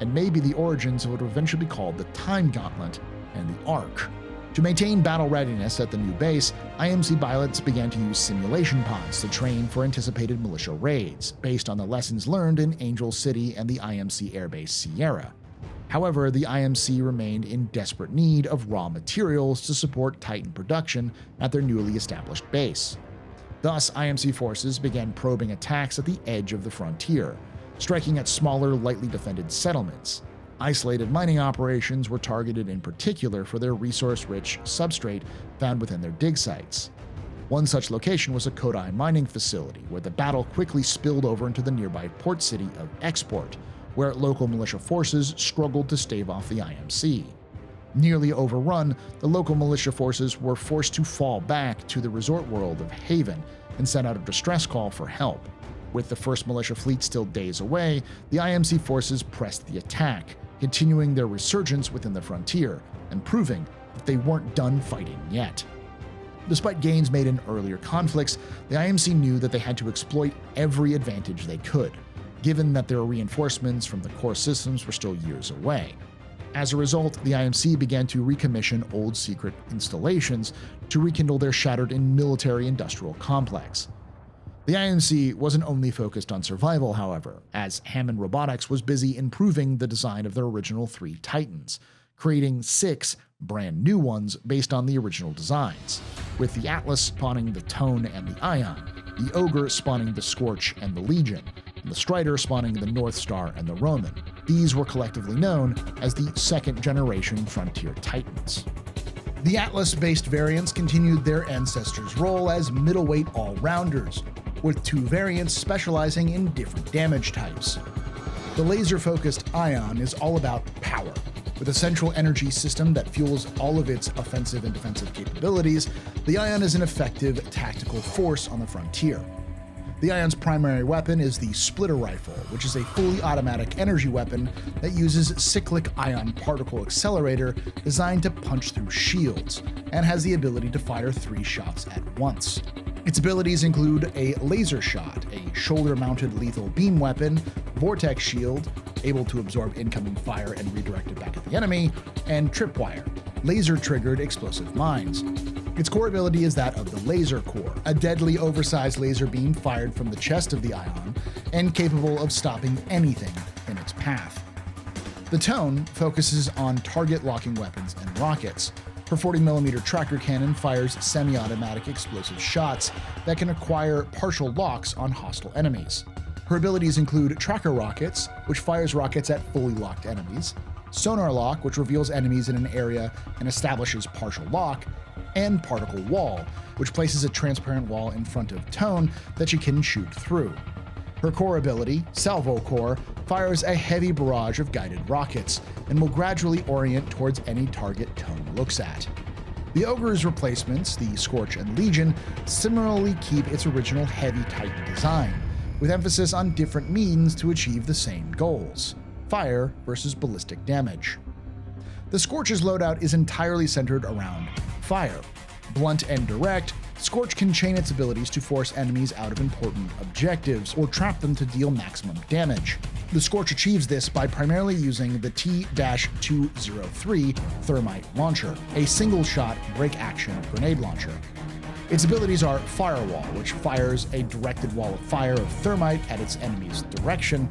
and maybe the origins of what would eventually be called the Time Gauntlet and the Ark. To maintain battle readiness at the new base, IMC pilots began to use simulation pods to train for anticipated militia raids, based on the lessons learned in Angel City and the IMC Airbase Sierra. However, the IMC remained in desperate need of raw materials to support Titan production at their newly established base. Thus, IMC forces began probing attacks at the edge of the frontier, striking at smaller, lightly defended settlements. Isolated mining operations were targeted in particular for their resource-rich substrate found within their dig sites. One such location was a Kodai mining facility, where the battle quickly spilled over into the nearby port city of Export, where local militia forces struggled to stave off the IMC. Nearly overrun, the local militia forces were forced to fall back to the resort world of Haven and sent out a distress call for help. With the first militia fleet still days away, the IMC forces pressed the attack, continuing their resurgence within the frontier and proving that they weren't done fighting yet. Despite gains made in earlier conflicts, the IMC knew that they had to exploit every advantage they could, given that their reinforcements from the core systems were still years away. As a result, the IMC began to recommission old secret installations to rekindle their shattered military-industrial complex. The IMC wasn't only focused on survival, however, as Hammond Robotics was busy improving the design of their original 3 Titans, creating 6 brand new ones based on the original designs, with the Atlas spawning the Tone and the Ion, the Ogre spawning the Scorch and the Legion, and the Strider spawning the North Star and the Roman. These were collectively known as the second-generation Frontier Titans. The Atlas-based variants continued their ancestors' role as middleweight all-rounders, with 2 variants specializing in different damage types. The laser-focused Ion is all about power. With a central energy system that fuels all of its offensive and defensive capabilities, the Ion is an effective tactical force on the frontier. The Ion's primary weapon is the Splitter Rifle, which is a fully automatic energy weapon that uses cyclic ion particle accelerator designed to punch through shields, and has the ability to fire 3 shots at once. Its abilities include a laser shot, a shoulder-mounted lethal beam weapon, vortex shield, able to absorb incoming fire and redirect it back at the enemy, and tripwire, laser-triggered explosive mines. Its core ability is that of the Laser Core, a deadly oversized laser beam fired from the chest of the Ion and capable of stopping anything in its path. The Tone focuses on target-locking weapons and rockets. Her 40mm tracker cannon fires semi-automatic explosive shots that can acquire partial locks on hostile enemies. Her abilities include Tracker Rockets, which fires rockets at fully locked enemies, Sonar Lock, which reveals enemies in an area and establishes partial lock, and Particle Wall, which places a transparent wall in front of Tone that she can shoot through. Her core ability, Salvo Core, fires a heavy barrage of guided rockets and will gradually orient towards any target Tone looks at. The Ogre's replacements, the Scorch and Legion, similarly keep its original heavy Titan design, with emphasis on different means to achieve the same goals: fire versus ballistic damage. The Scorch's loadout is entirely centered around fire. Blunt and direct, Scorch can chain its abilities to force enemies out of important objectives or trap them to deal maximum damage. The Scorch achieves this by primarily using the T-203 Thermite Launcher, a single-shot break-action grenade launcher. Its abilities are Firewall, which fires a directed wall of fire of thermite at its enemy's direction,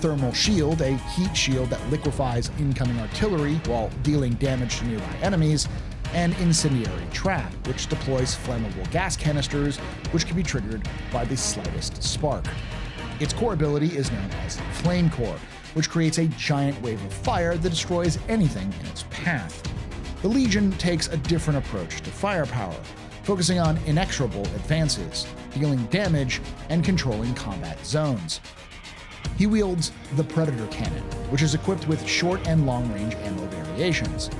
Thermal Shield, a heat shield that liquefies incoming artillery while dealing damage to nearby enemies, and Incendiary Trap, which deploys flammable gas canisters, which can be triggered by the slightest spark. Its core ability is known as Flame Core, which creates a giant wave of fire that destroys anything in its path. The Legion takes a different approach to firepower, focusing on inexorable advances, dealing damage, and controlling combat zones. He wields the Predator Cannon, which is equipped with short and long-range ammo variations.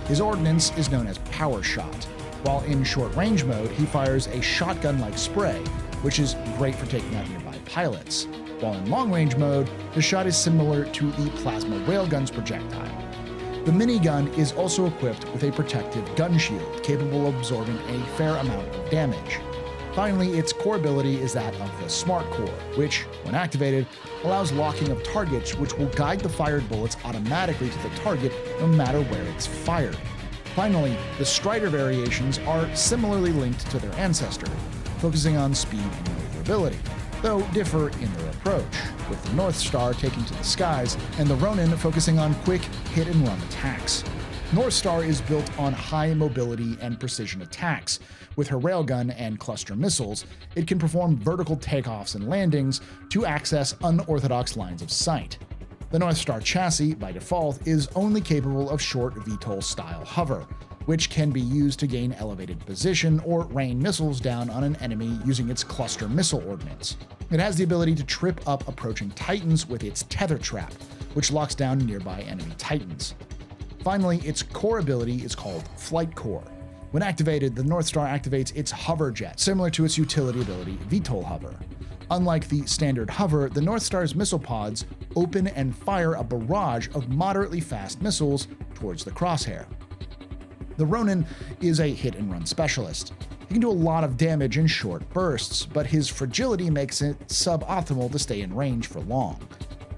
His ordnance is known as Power Shot. While in short-range mode, he fires a shotgun-like spray, which is great for taking out nearby pilots. While in long-range mode, the shot is similar to the Plasma Railgun's projectile. The minigun is also equipped with a protective gun shield, capable of absorbing a fair amount of damage. Finally, its core ability is that of the Smart Core, which, when activated, allows locking of targets which will guide the fired bullets automatically to the target no matter where it's fired. Finally, the Strider variations are similarly linked to their ancestor, focusing on speed and maneuverability, though differ in their approach, with the North Star taking to the skies and the Ronin focusing on quick hit-and-run attacks. North Star is built on high mobility and precision attacks. With her railgun and cluster missiles, it can perform vertical takeoffs and landings to access unorthodox lines of sight. The North Star chassis, by default, is only capable of short VTOL-style hover, which can be used to gain elevated position or rain missiles down on an enemy using its cluster missile ordnance. It has the ability to trip up approaching Titans with its tether trap, which locks down nearby enemy Titans. Finally, its core ability is called Flight Core. When activated, the North Star activates its hover jet, similar to its utility ability VTOL Hover. Unlike the standard hover, the North Star's missile pods open and fire a barrage of moderately fast missiles towards the crosshair. The Ronin is a hit-and-run specialist. He can do a lot of damage in short bursts, but his fragility makes it suboptimal to stay in range for long.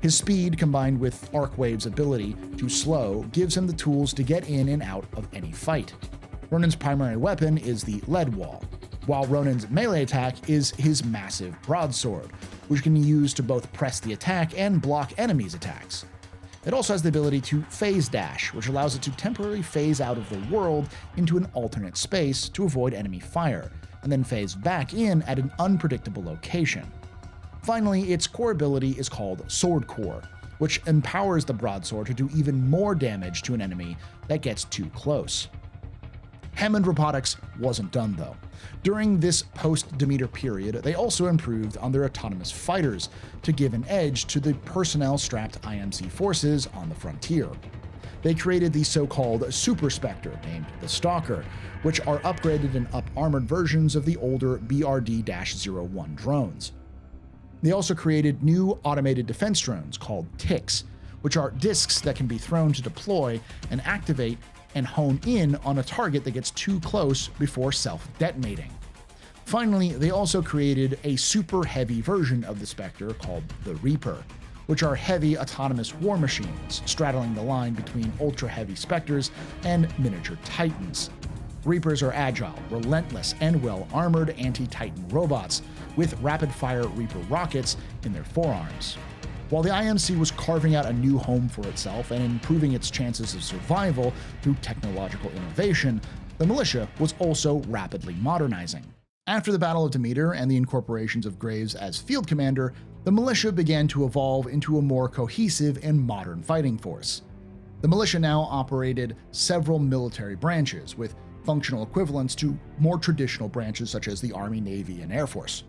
His speed, combined with Arcwave's ability to slow, gives him the tools to get in and out of any fight. Ronin's primary weapon is the lead wall, while Ronin's melee attack is his massive broadsword, which can be used to both press the attack and block enemies' attacks. It also has the ability to phase dash, which allows it to temporarily phase out of the world into an alternate space to avoid enemy fire, and then phase back in at an unpredictable location. Finally, its core ability is called Sword Core, which empowers the broadsword to do even more damage to an enemy that gets too close. Hammond Robotics wasn't done though. During this post-Demeter period, they also improved on their autonomous fighters to give an edge to the personnel-strapped IMC forces on the frontier. They created the so-called Super Spectre, named the Stalker, which are upgraded and up-armored versions of the older BRD-01 drones. They also created new automated defense drones called TICs, which are discs that can be thrown to deploy and activate and hone in on a target that gets too close before self-detonating. Finally, they also created a super heavy version of the Spectre called the Reaper, which are heavy autonomous war machines straddling the line between ultra-heavy Spectres and miniature Titans. Reapers are agile, relentless, and well-armored anti-Titan robots with rapid-fire Reaper rockets in their forearms. While the IMC was carving out a new home for itself and improving its chances of survival through technological innovation, the militia was also rapidly modernizing. After the Battle of Demeter and the incorporations of Graves as field commander, the militia began to evolve into a more cohesive and modern fighting force. The militia now operated several military branches, with functional equivalents to more traditional branches such as the Army, Navy, and Air Force.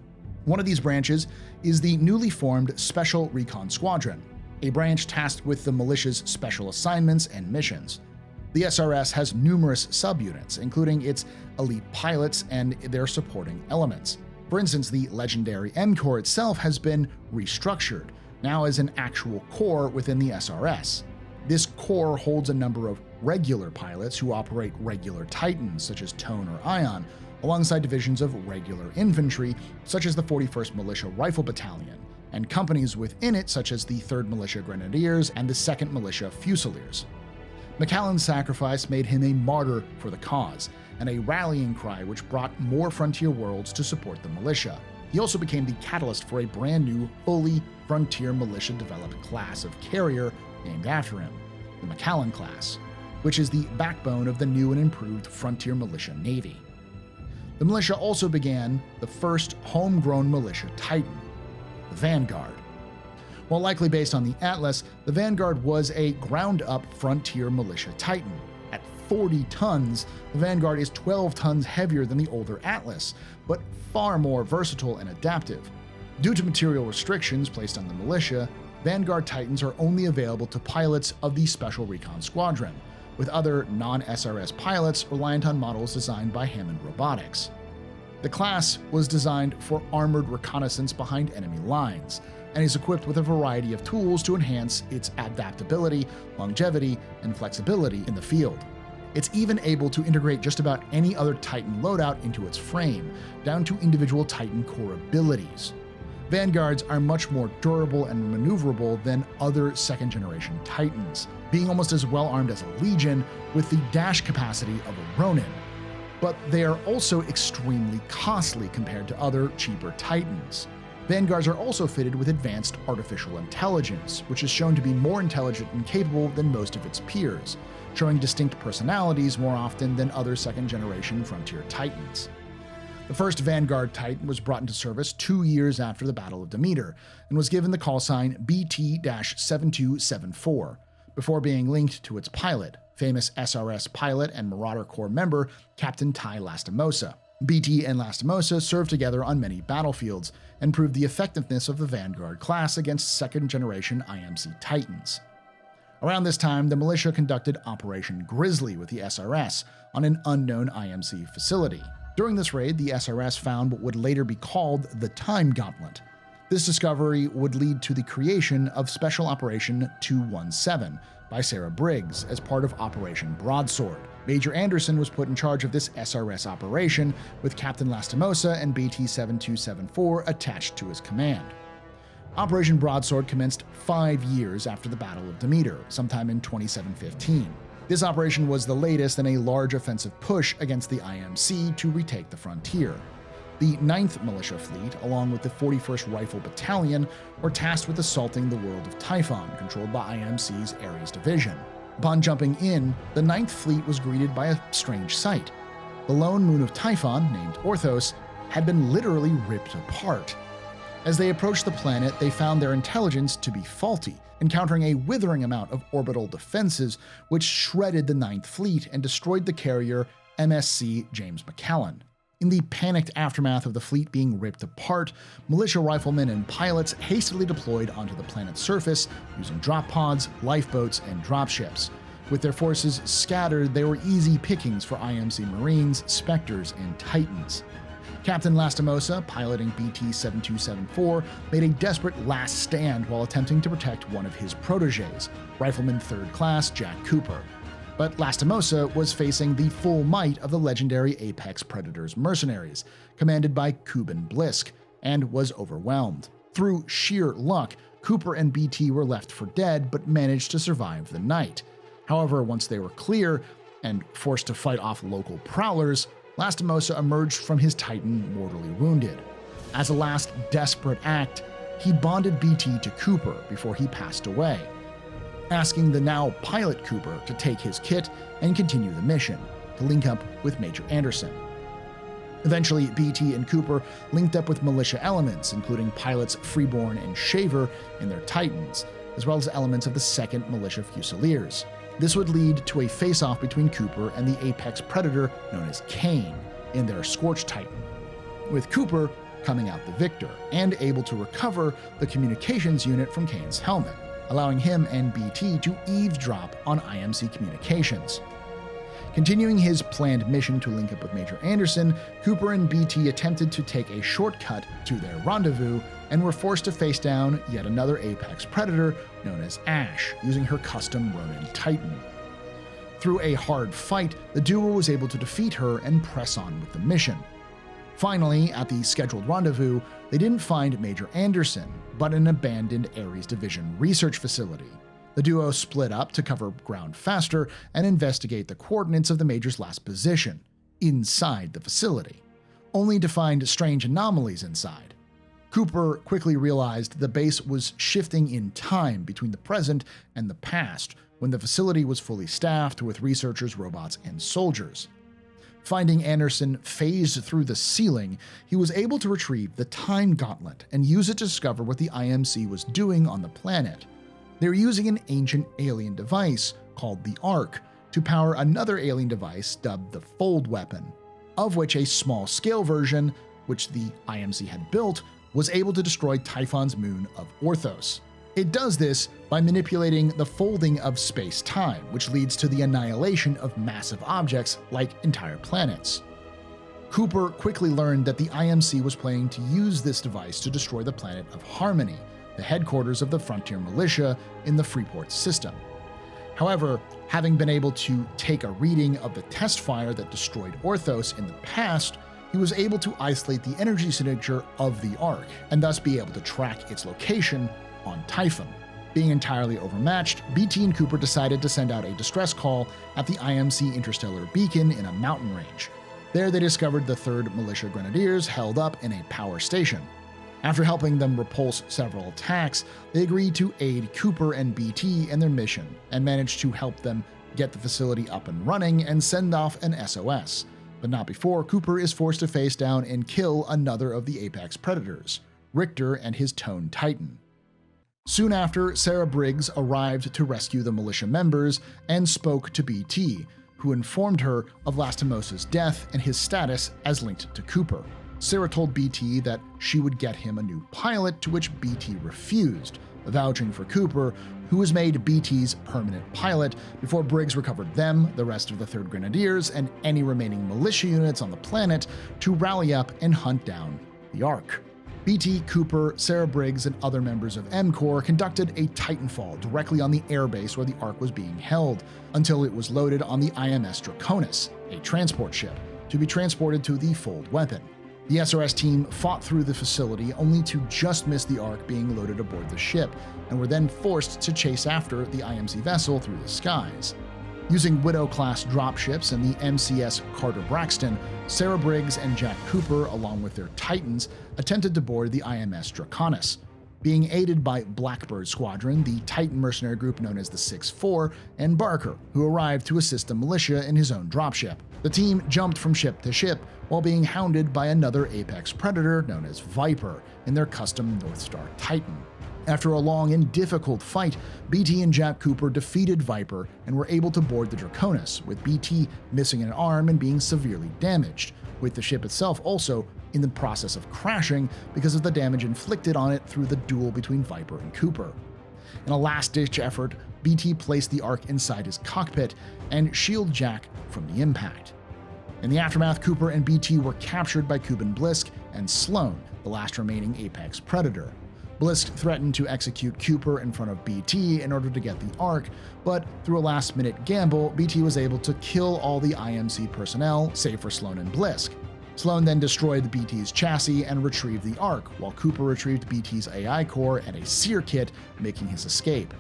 One of these branches is the newly formed Special Recon Squadron, a branch tasked with the militia's special assignments and missions. The SRS has numerous subunits, including its elite pilots and their supporting elements. For instance, the legendary M Corps itself has been restructured, now as an actual corps within the SRS. This corps holds a number of regular pilots who operate regular Titans, such as Tone or Ion, alongside divisions of regular infantry, such as the 41st Militia Rifle Battalion, and companies within it such as the 3rd Militia Grenadiers and the 2nd Militia Fusiliers. McCallan's sacrifice made him a martyr for the cause, and a rallying cry which brought more frontier worlds to support the militia. He also became the catalyst for a brand new, fully frontier militia-developed class of carrier named after him, the McCallan class, which is the backbone of the new and improved Frontier Militia Navy. The militia also began the first homegrown militia Titan, the Vanguard. While likely based on the Atlas, the Vanguard was a ground-up frontier militia Titan. At 40 tons, the Vanguard is 12 tons heavier than the older Atlas, but far more versatile and adaptive. Due to material restrictions placed on the militia, Vanguard Titans are only available to pilots of the Special Recon Squadron, with other non-SRS pilots reliant on models designed by Hammond Robotics. The class was designed for armored reconnaissance behind enemy lines, and is equipped with a variety of tools to enhance its adaptability, longevity, and flexibility in the field. It's even able to integrate just about any other Titan loadout into its frame, down to individual Titan core abilities. Vanguards are much more durable and maneuverable than other second-generation Titans, being almost as well-armed as a Legion with the dash capacity of a Ronin. But they are also extremely costly compared to other, cheaper Titans. Vanguards are also fitted with advanced artificial intelligence, which is shown to be more intelligent and capable than most of its peers, showing distinct personalities more often than other second-generation Frontier Titans. The first Vanguard Titan was brought into service 2 years after the Battle of Demeter and was given the call sign BT-7274, before being linked to its pilot, famous SRS pilot and Marauder Corps member Captain Ty Lastimosa. BT and Lastimosa served together on many battlefields and proved the effectiveness of the Vanguard class against second-generation IMC Titans. Around this time, the militia conducted Operation Grizzly with the SRS on an unknown IMC facility. During this raid, the SRS found what would later be called the Time Gauntlet. This discovery would lead to the creation of Special Operation 217 by Sarah Briggs as part of Operation Broadsword. Major Anderson was put in charge of this SRS operation, with Captain Lastimosa and BT-7274 attached to his command. Operation Broadsword commenced 5 years after the Battle of Demeter, sometime in 2715. This operation was the latest in a large offensive push against the IMC to retake the frontier. The 9th Militia Fleet, along with the 41st Rifle Battalion, were tasked with assaulting the world of Typhon, controlled by IMC's Ares Division. Upon jumping in, the 9th Fleet was greeted by a strange sight. The lone moon of Typhon, named Orthos, had been literally ripped apart. As they approached the planet, they found their intelligence to be faulty, encountering a withering amount of orbital defenses which shredded the 9th Fleet and destroyed the carrier MSC James McCallan. In the panicked aftermath of the fleet being ripped apart, militia riflemen and pilots hastily deployed onto the planet's surface using drop pods, lifeboats, and dropships. With their forces scattered, they were easy pickings for IMC Marines, Spectres, and Titans. Captain Lastimosa, piloting BT-7274, made a desperate last stand while attempting to protect one of his protégés, Rifleman 3rd Class Jack Cooper. But Lastimosa was facing the full might of the legendary Apex Predators mercenaries, commanded by Kuben Blisk, and was overwhelmed. Through sheer luck, Cooper and BT were left for dead but managed to survive the night. However, once they were clear and forced to fight off local prowlers, Lastimosa emerged from his Titan mortally wounded. As a last desperate act, he bonded BT to Cooper before he passed away, asking the now pilot Cooper to take his kit and continue the mission, to link up with Major Anderson. Eventually, BT and Cooper linked up with militia elements, including pilots Freeborn and Shaver in their Titans, as well as elements of the 2nd Militia Fusiliers. This would lead to a face-off between Cooper and the Apex Predator known as Kane in their Scorch Titan, with Cooper coming out the victor and able to recover the communications unit from Kane's helmet, allowing him and BT to eavesdrop on IMC communications. Continuing his planned mission to link up with Major Anderson, Cooper and BT attempted to take a shortcut to their rendezvous and were forced to face down yet another Apex Predator known as Ash, using her custom Ronin Titan. Through a hard fight, the duo was able to defeat her and press on with the mission. Finally, at the scheduled rendezvous, they didn't find Major Anderson, but an abandoned Ares Division research facility. The duo split up to cover ground faster and investigate the coordinates of the Major's last position, inside the facility, only to find strange anomalies inside. Cooper quickly realized the base was shifting in time between the present and the past, when the facility was fully staffed with researchers, robots, and soldiers. Finding Anderson phased through the ceiling, he was able to retrieve the Time Gauntlet and use it to discover what the IMC was doing on the planet. They were using an ancient alien device called the Ark to power another alien device dubbed the Fold Weapon, of which a small-scale version, which the IMC had built, was able to destroy Typhon's moon of Orthos. It does this by manipulating the folding of space-time, which leads to the annihilation of massive objects like entire planets. Cooper quickly learned that the IMC was planning to use this device to destroy the planet of Harmony, the headquarters of the Frontier Militia in the Freeport system. However, having been able to take a reading of the test fire that destroyed Orthos in the past, he was able to isolate the energy signature of the Ark, and thus be able to track its location on Typhon. Being entirely overmatched, BT and Cooper decided to send out a distress call at the IMC interstellar beacon in a mountain range. There they discovered the 3rd Militia Grenadiers held up in a power station. After helping them repulse several attacks, they agreed to aid Cooper and BT in their mission, and managed to help them get the facility up and running and send off an SOS, but not before Cooper is forced to face down and kill another of the apex predators, Richter and his Tone Titan. Soon after, Sarah Briggs arrived to rescue the militia members and spoke to BT, who informed her of Lastimosa's death and his status as linked to Cooper. Sarah told BT that she would get him a new pilot, to which BT refused, vouching for Cooper, who was made BT's permanent pilot before Briggs recovered them, the rest of the 3rd Grenadiers, and any remaining militia units on the planet to rally up and hunt down the Ark. BT, Cooper, Sarah Briggs, and other members of M Corps conducted a Titanfall directly on the airbase where the Ark was being held, until it was loaded on the IMS Draconis, a transport ship, to be transported to the Fold Weapon. The SRS team fought through the facility only to just miss the Ark being loaded aboard the ship, and were then forced to chase after the IMC vessel through the skies. Using Widow-class dropships and the MCS Carter Braxton, Sarah Briggs and Jack Cooper, along with their Titans, attempted to board the IMS Draconis. Being aided by Blackbird Squadron, the Titan mercenary group known as the 6-4, and Barker, who arrived to assist the militia in his own dropship. The team jumped from ship to ship while being hounded by another apex predator known as Viper in their custom Northstar Titan. After a long and difficult fight, BT and Jack Cooper defeated Viper and were able to board the Draconis, with BT missing an arm and being severely damaged, with the ship itself also in the process of crashing because of the damage inflicted on it through the duel between Viper and Cooper. In a last-ditch effort, BT placed the Ark inside his cockpit and shielded Jack from the impact. In the aftermath, Cooper and BT were captured by Kuban Blisk and Sloan, the last remaining apex predator. Blisk threatened to execute Cooper in front of BT in order to get the Ark, but through a last-minute gamble, BT was able to kill all the IMC personnel, save for Sloan and Blisk. Sloan then destroyed BT's chassis and retrieved the Ark, while Cooper retrieved BT's AI core and a sear kit, making his escape.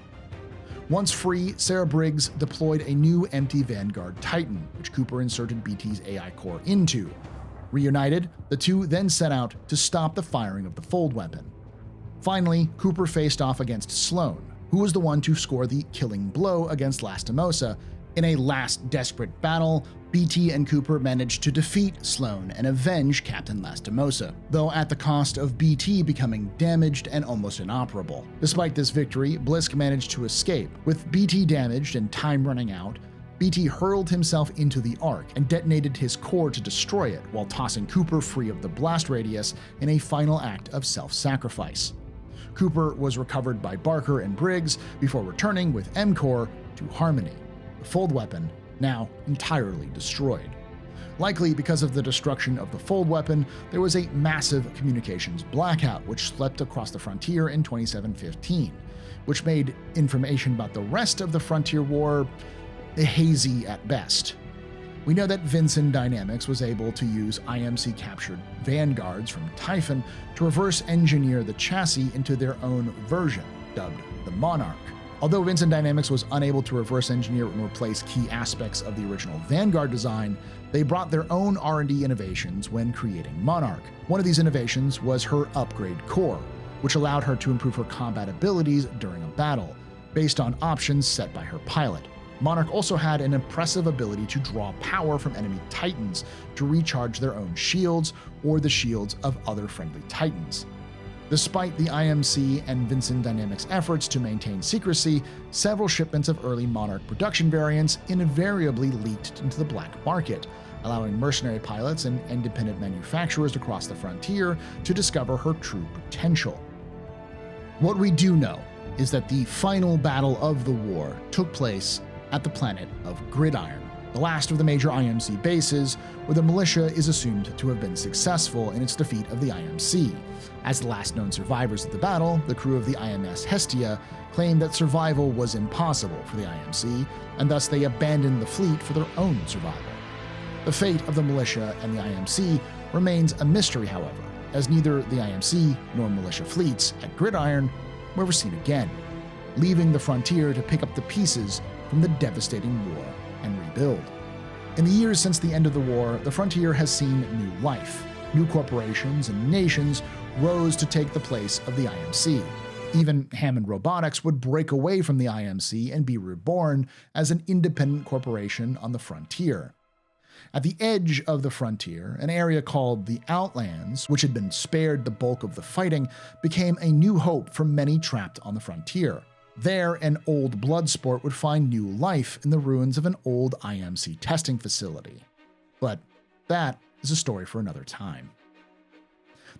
Once free, Sarah Briggs deployed a new empty Vanguard Titan, which Cooper inserted BT's AI core into. Reunited, the two then set out to stop the firing of the Fold Weapon. Finally, Cooper faced off against Sloan, who was the one to score the killing blow against Lastimosa. In a last desperate battle, BT and Cooper managed to defeat Sloan and avenge Captain Lastimosa, though at the cost of BT becoming damaged and almost inoperable. Despite this victory, Blisk managed to escape. With BT damaged and time running out, BT hurled himself into the Ark and detonated his core to destroy it, while tossing Cooper free of the blast radius in a final act of self-sacrifice. Cooper was recovered by Barker and Briggs before returning with M Corps to Harmony, the Fold Weapon now entirely destroyed. Likely because of the destruction of the Fold Weapon, there was a massive communications blackout which swept across the frontier in 2715, which made information about the rest of the Frontier War hazy at best. We know that Vincent Dynamics was able to use IMC-captured Vanguards from Typhon to reverse engineer the chassis into their own version, dubbed the Monarch. Although Vincent Dynamics was unable to reverse engineer and replace key aspects of the original Vanguard design, they brought their own R&D innovations when creating Monarch. One of these innovations was her upgrade core, which allowed her to improve her combat abilities during a battle, based on options set by her pilot. Monarch also had an impressive ability to draw power from enemy Titans to recharge their own shields or the shields of other friendly Titans. Despite the IMC and Vincent Dynamics' efforts to maintain secrecy, several shipments of early Monarch production variants invariably leaked into the black market, allowing mercenary pilots and independent manufacturers across the frontier to discover her true potential. What we do know is that the final battle of the war took place at the planet of Gridiron, the last of the major IMC bases, where the militia is assumed to have been successful in its defeat of the IMC. As the last known survivors of the battle, the crew of the IMS Hestia claimed that survival was impossible for the IMC, and thus they abandoned the fleet for their own survival. The fate of the militia and the IMC remains a mystery, however, as neither the IMC nor militia fleets at Gridiron were ever seen again, leaving the frontier to pick up the pieces from the devastating war and rebuild. In the years since the end of the war, the frontier has seen new life. New corporations and nations rose to take the place of the IMC. Even Hammond Robotics would break away from the IMC and be reborn as an independent corporation on the frontier. At the edge of the frontier, an area called the Outlands, which had been spared the bulk of the fighting, became a new hope for many trapped on the frontier. There, an old blood sport would find new life in the ruins of an old IMC testing facility. But that is a story for another time.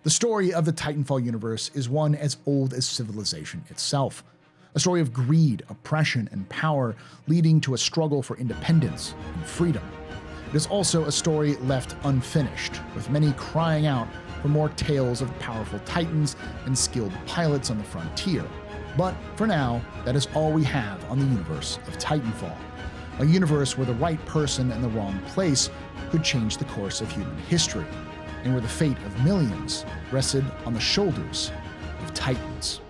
The story of the Titanfall universe is one as old as civilization itself. A story of greed, oppression, and power leading to a struggle for independence and freedom. It is also a story left unfinished, with many crying out for more tales of powerful titans and skilled pilots on the frontier. But for now, that is all we have on the universe of Titanfall. A universe where the right person in the wrong place could change the course of human history, and where the fate of millions rested on the shoulders of titans.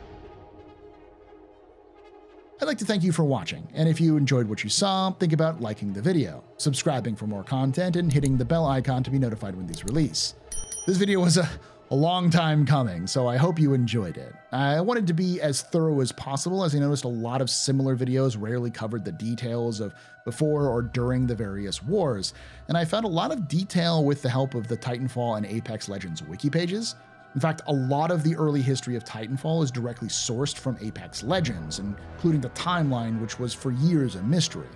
I'd like to thank you for watching, and if you enjoyed what you saw, think about liking the video, subscribing for more content, and hitting the bell icon to be notified when these release. This video was a long time coming, so I hope you enjoyed it. I wanted to be as thorough as possible, as I noticed a lot of similar videos rarely covered the details of before or during the various wars, and I found a lot of detail with the help of the Titanfall and Apex Legends wiki pages. In fact, a lot of the early history of Titanfall is directly sourced from Apex Legends, including the timeline, which was for years a mystery.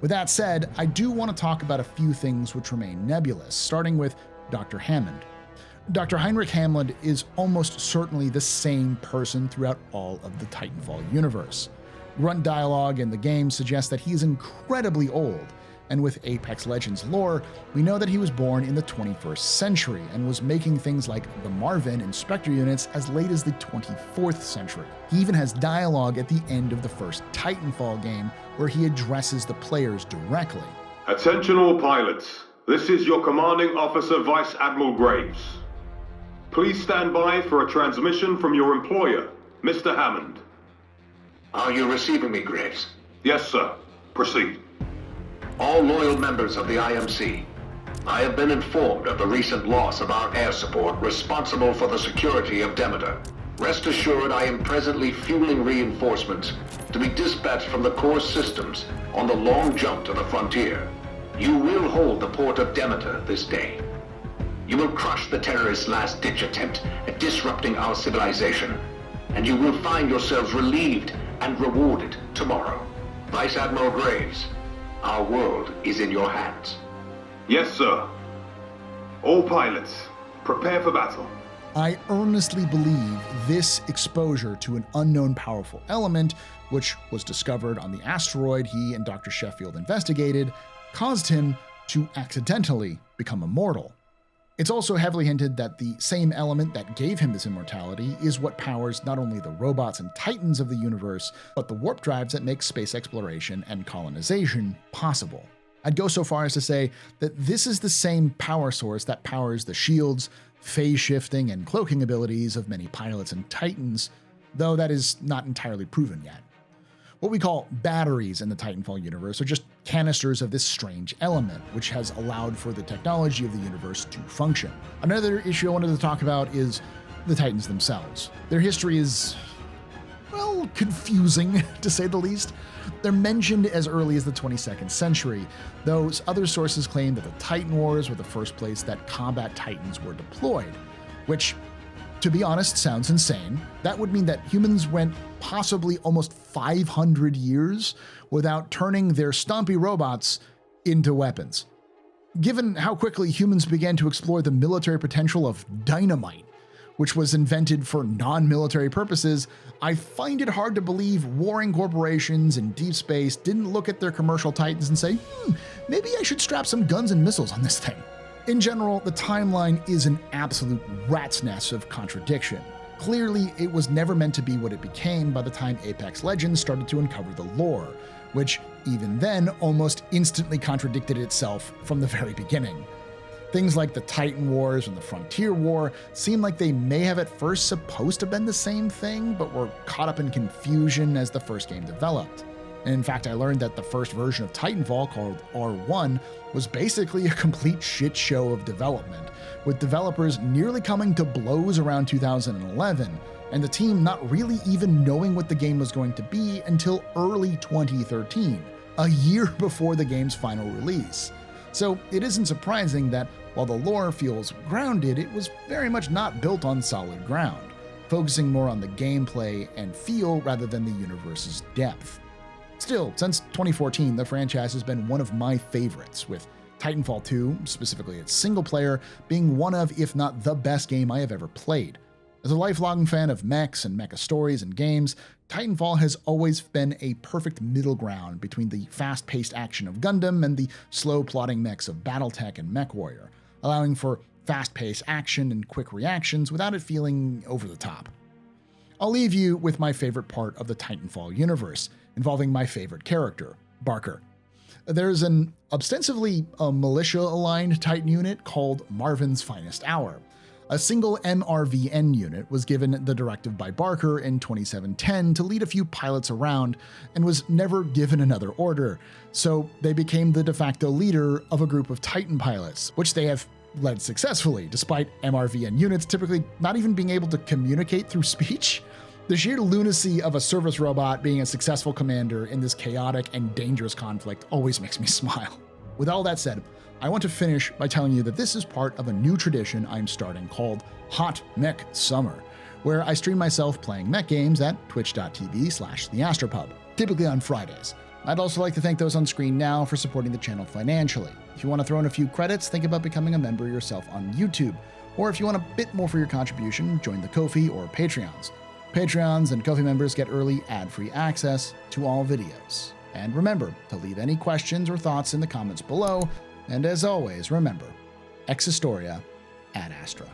With that said, I do want to talk about a few things which remain nebulous, starting with Dr. Hammond. Dr. Heinrich Hammond is almost certainly the same person throughout all of the Titanfall universe. Grunt dialogue in the game suggests that he is incredibly old, and with Apex Legends lore, we know that he was born in the 21st century and was making things like the Marvin and Spectre units as late as the 24th century. He even has dialogue at the end of the first Titanfall game where he addresses the players directly. Attention all pilots, this is your commanding officer Vice Admiral Graves. Please stand by for a transmission from your employer, Mr. Hammond. Are you receiving me, Graves? Yes, sir. Proceed. All loyal members of the IMC, I have been informed of the recent loss of our air support responsible for the security of Demeter. Rest assured I am presently fueling reinforcements to be dispatched from the core systems on the long jump to the frontier. You will hold the port of Demeter this day. You will crush the terrorists' last-ditch attempt at disrupting our civilization, and you will find yourselves relieved and rewarded tomorrow. Vice Admiral Graves, our world is in your hands. Yes, sir. All pilots, prepare for battle. I earnestly believe this exposure to an unknown powerful element, which was discovered on the asteroid he and Dr. Sheffield investigated, caused him to accidentally become immortal. It's also heavily hinted that the same element that gave him this immortality is what powers not only the robots and titans of the universe, but the warp drives that make space exploration and colonization possible. I'd go so far as to say that this is the same power source that powers the shields, phase shifting, and cloaking abilities of many pilots and titans, though that is not entirely proven yet. What we call batteries in the Titanfall universe are just canisters of this strange element, which has allowed for the technology of the universe to function. Another issue I wanted to talk about is the Titans themselves. Their history is, well, confusing, to say the least. They're mentioned as early as the 22nd century, though other sources claim that the Titan Wars were the first place that combat Titans were deployed, which, to be honest, sounds insane. That would mean that humans went possibly almost 500 years without turning their stompy robots into weapons. Given how quickly humans began to explore the military potential of dynamite, which was invented for non-military purposes, I find it hard to believe warring corporations in deep space didn't look at their commercial titans and say, maybe I should strap some guns and missiles on this thing. In general, the timeline is an absolute rat's nest of contradiction. Clearly, it was never meant to be what it became by the time Apex Legends started to uncover the lore, which even then almost instantly contradicted itself from the very beginning. Things like the Titan Wars and the Frontier War seem like they may have at first supposed to have been the same thing, but were caught up in confusion as the first game developed. And in fact, I learned that the first version of Titanfall, called R1, was basically a complete shit show of development, with developers nearly coming to blows around 2011, and the team not really even knowing what the game was going to be until early 2013, a year before the game's final release. So it isn't surprising that while the lore feels grounded, it was very much not built on solid ground, focusing more on the gameplay and feel rather than the universe's depth. Still, since 2014, the franchise has been one of my favorites, with Titanfall 2, specifically its single player, being one of, if not the best game I have ever played. As a lifelong fan of mechs and mecha stories and games, Titanfall has always been a perfect middle ground between the fast-paced action of Gundam and the slow plotting mechs of Battletech and MechWarrior, allowing for fast-paced action and quick reactions without it feeling over the top. I'll leave you with my favorite part of the Titanfall universe, involving my favorite character, Barker. There's an ostensibly militia-aligned Titan unit called Marvin's Finest Hour. A single MRVN unit was given the directive by Barker in 2710 to lead a few pilots around and was never given another order, so they became the de facto leader of a group of Titan pilots, which they have led successfully, despite MRVN units typically not even being able to communicate through speech. The sheer lunacy of a service robot being a successful commander in this chaotic and dangerous conflict always makes me smile. With all that said, I want to finish by telling you that this is part of a new tradition I'm starting called Hot Mech Summer, where I stream myself playing mech games at twitch.tv/TheAstroPub, typically on Fridays. I'd also like to thank those on screen now for supporting the channel financially. If you want to throw in a few credits, think about becoming a member yourself on YouTube. Or if you want a bit more for your contribution, join the Ko-fi or Patreons. Patreons and Ko-fi members get early ad-free access to all videos. And remember to leave any questions or thoughts in the comments below. And as always, remember, ex historia ad astra.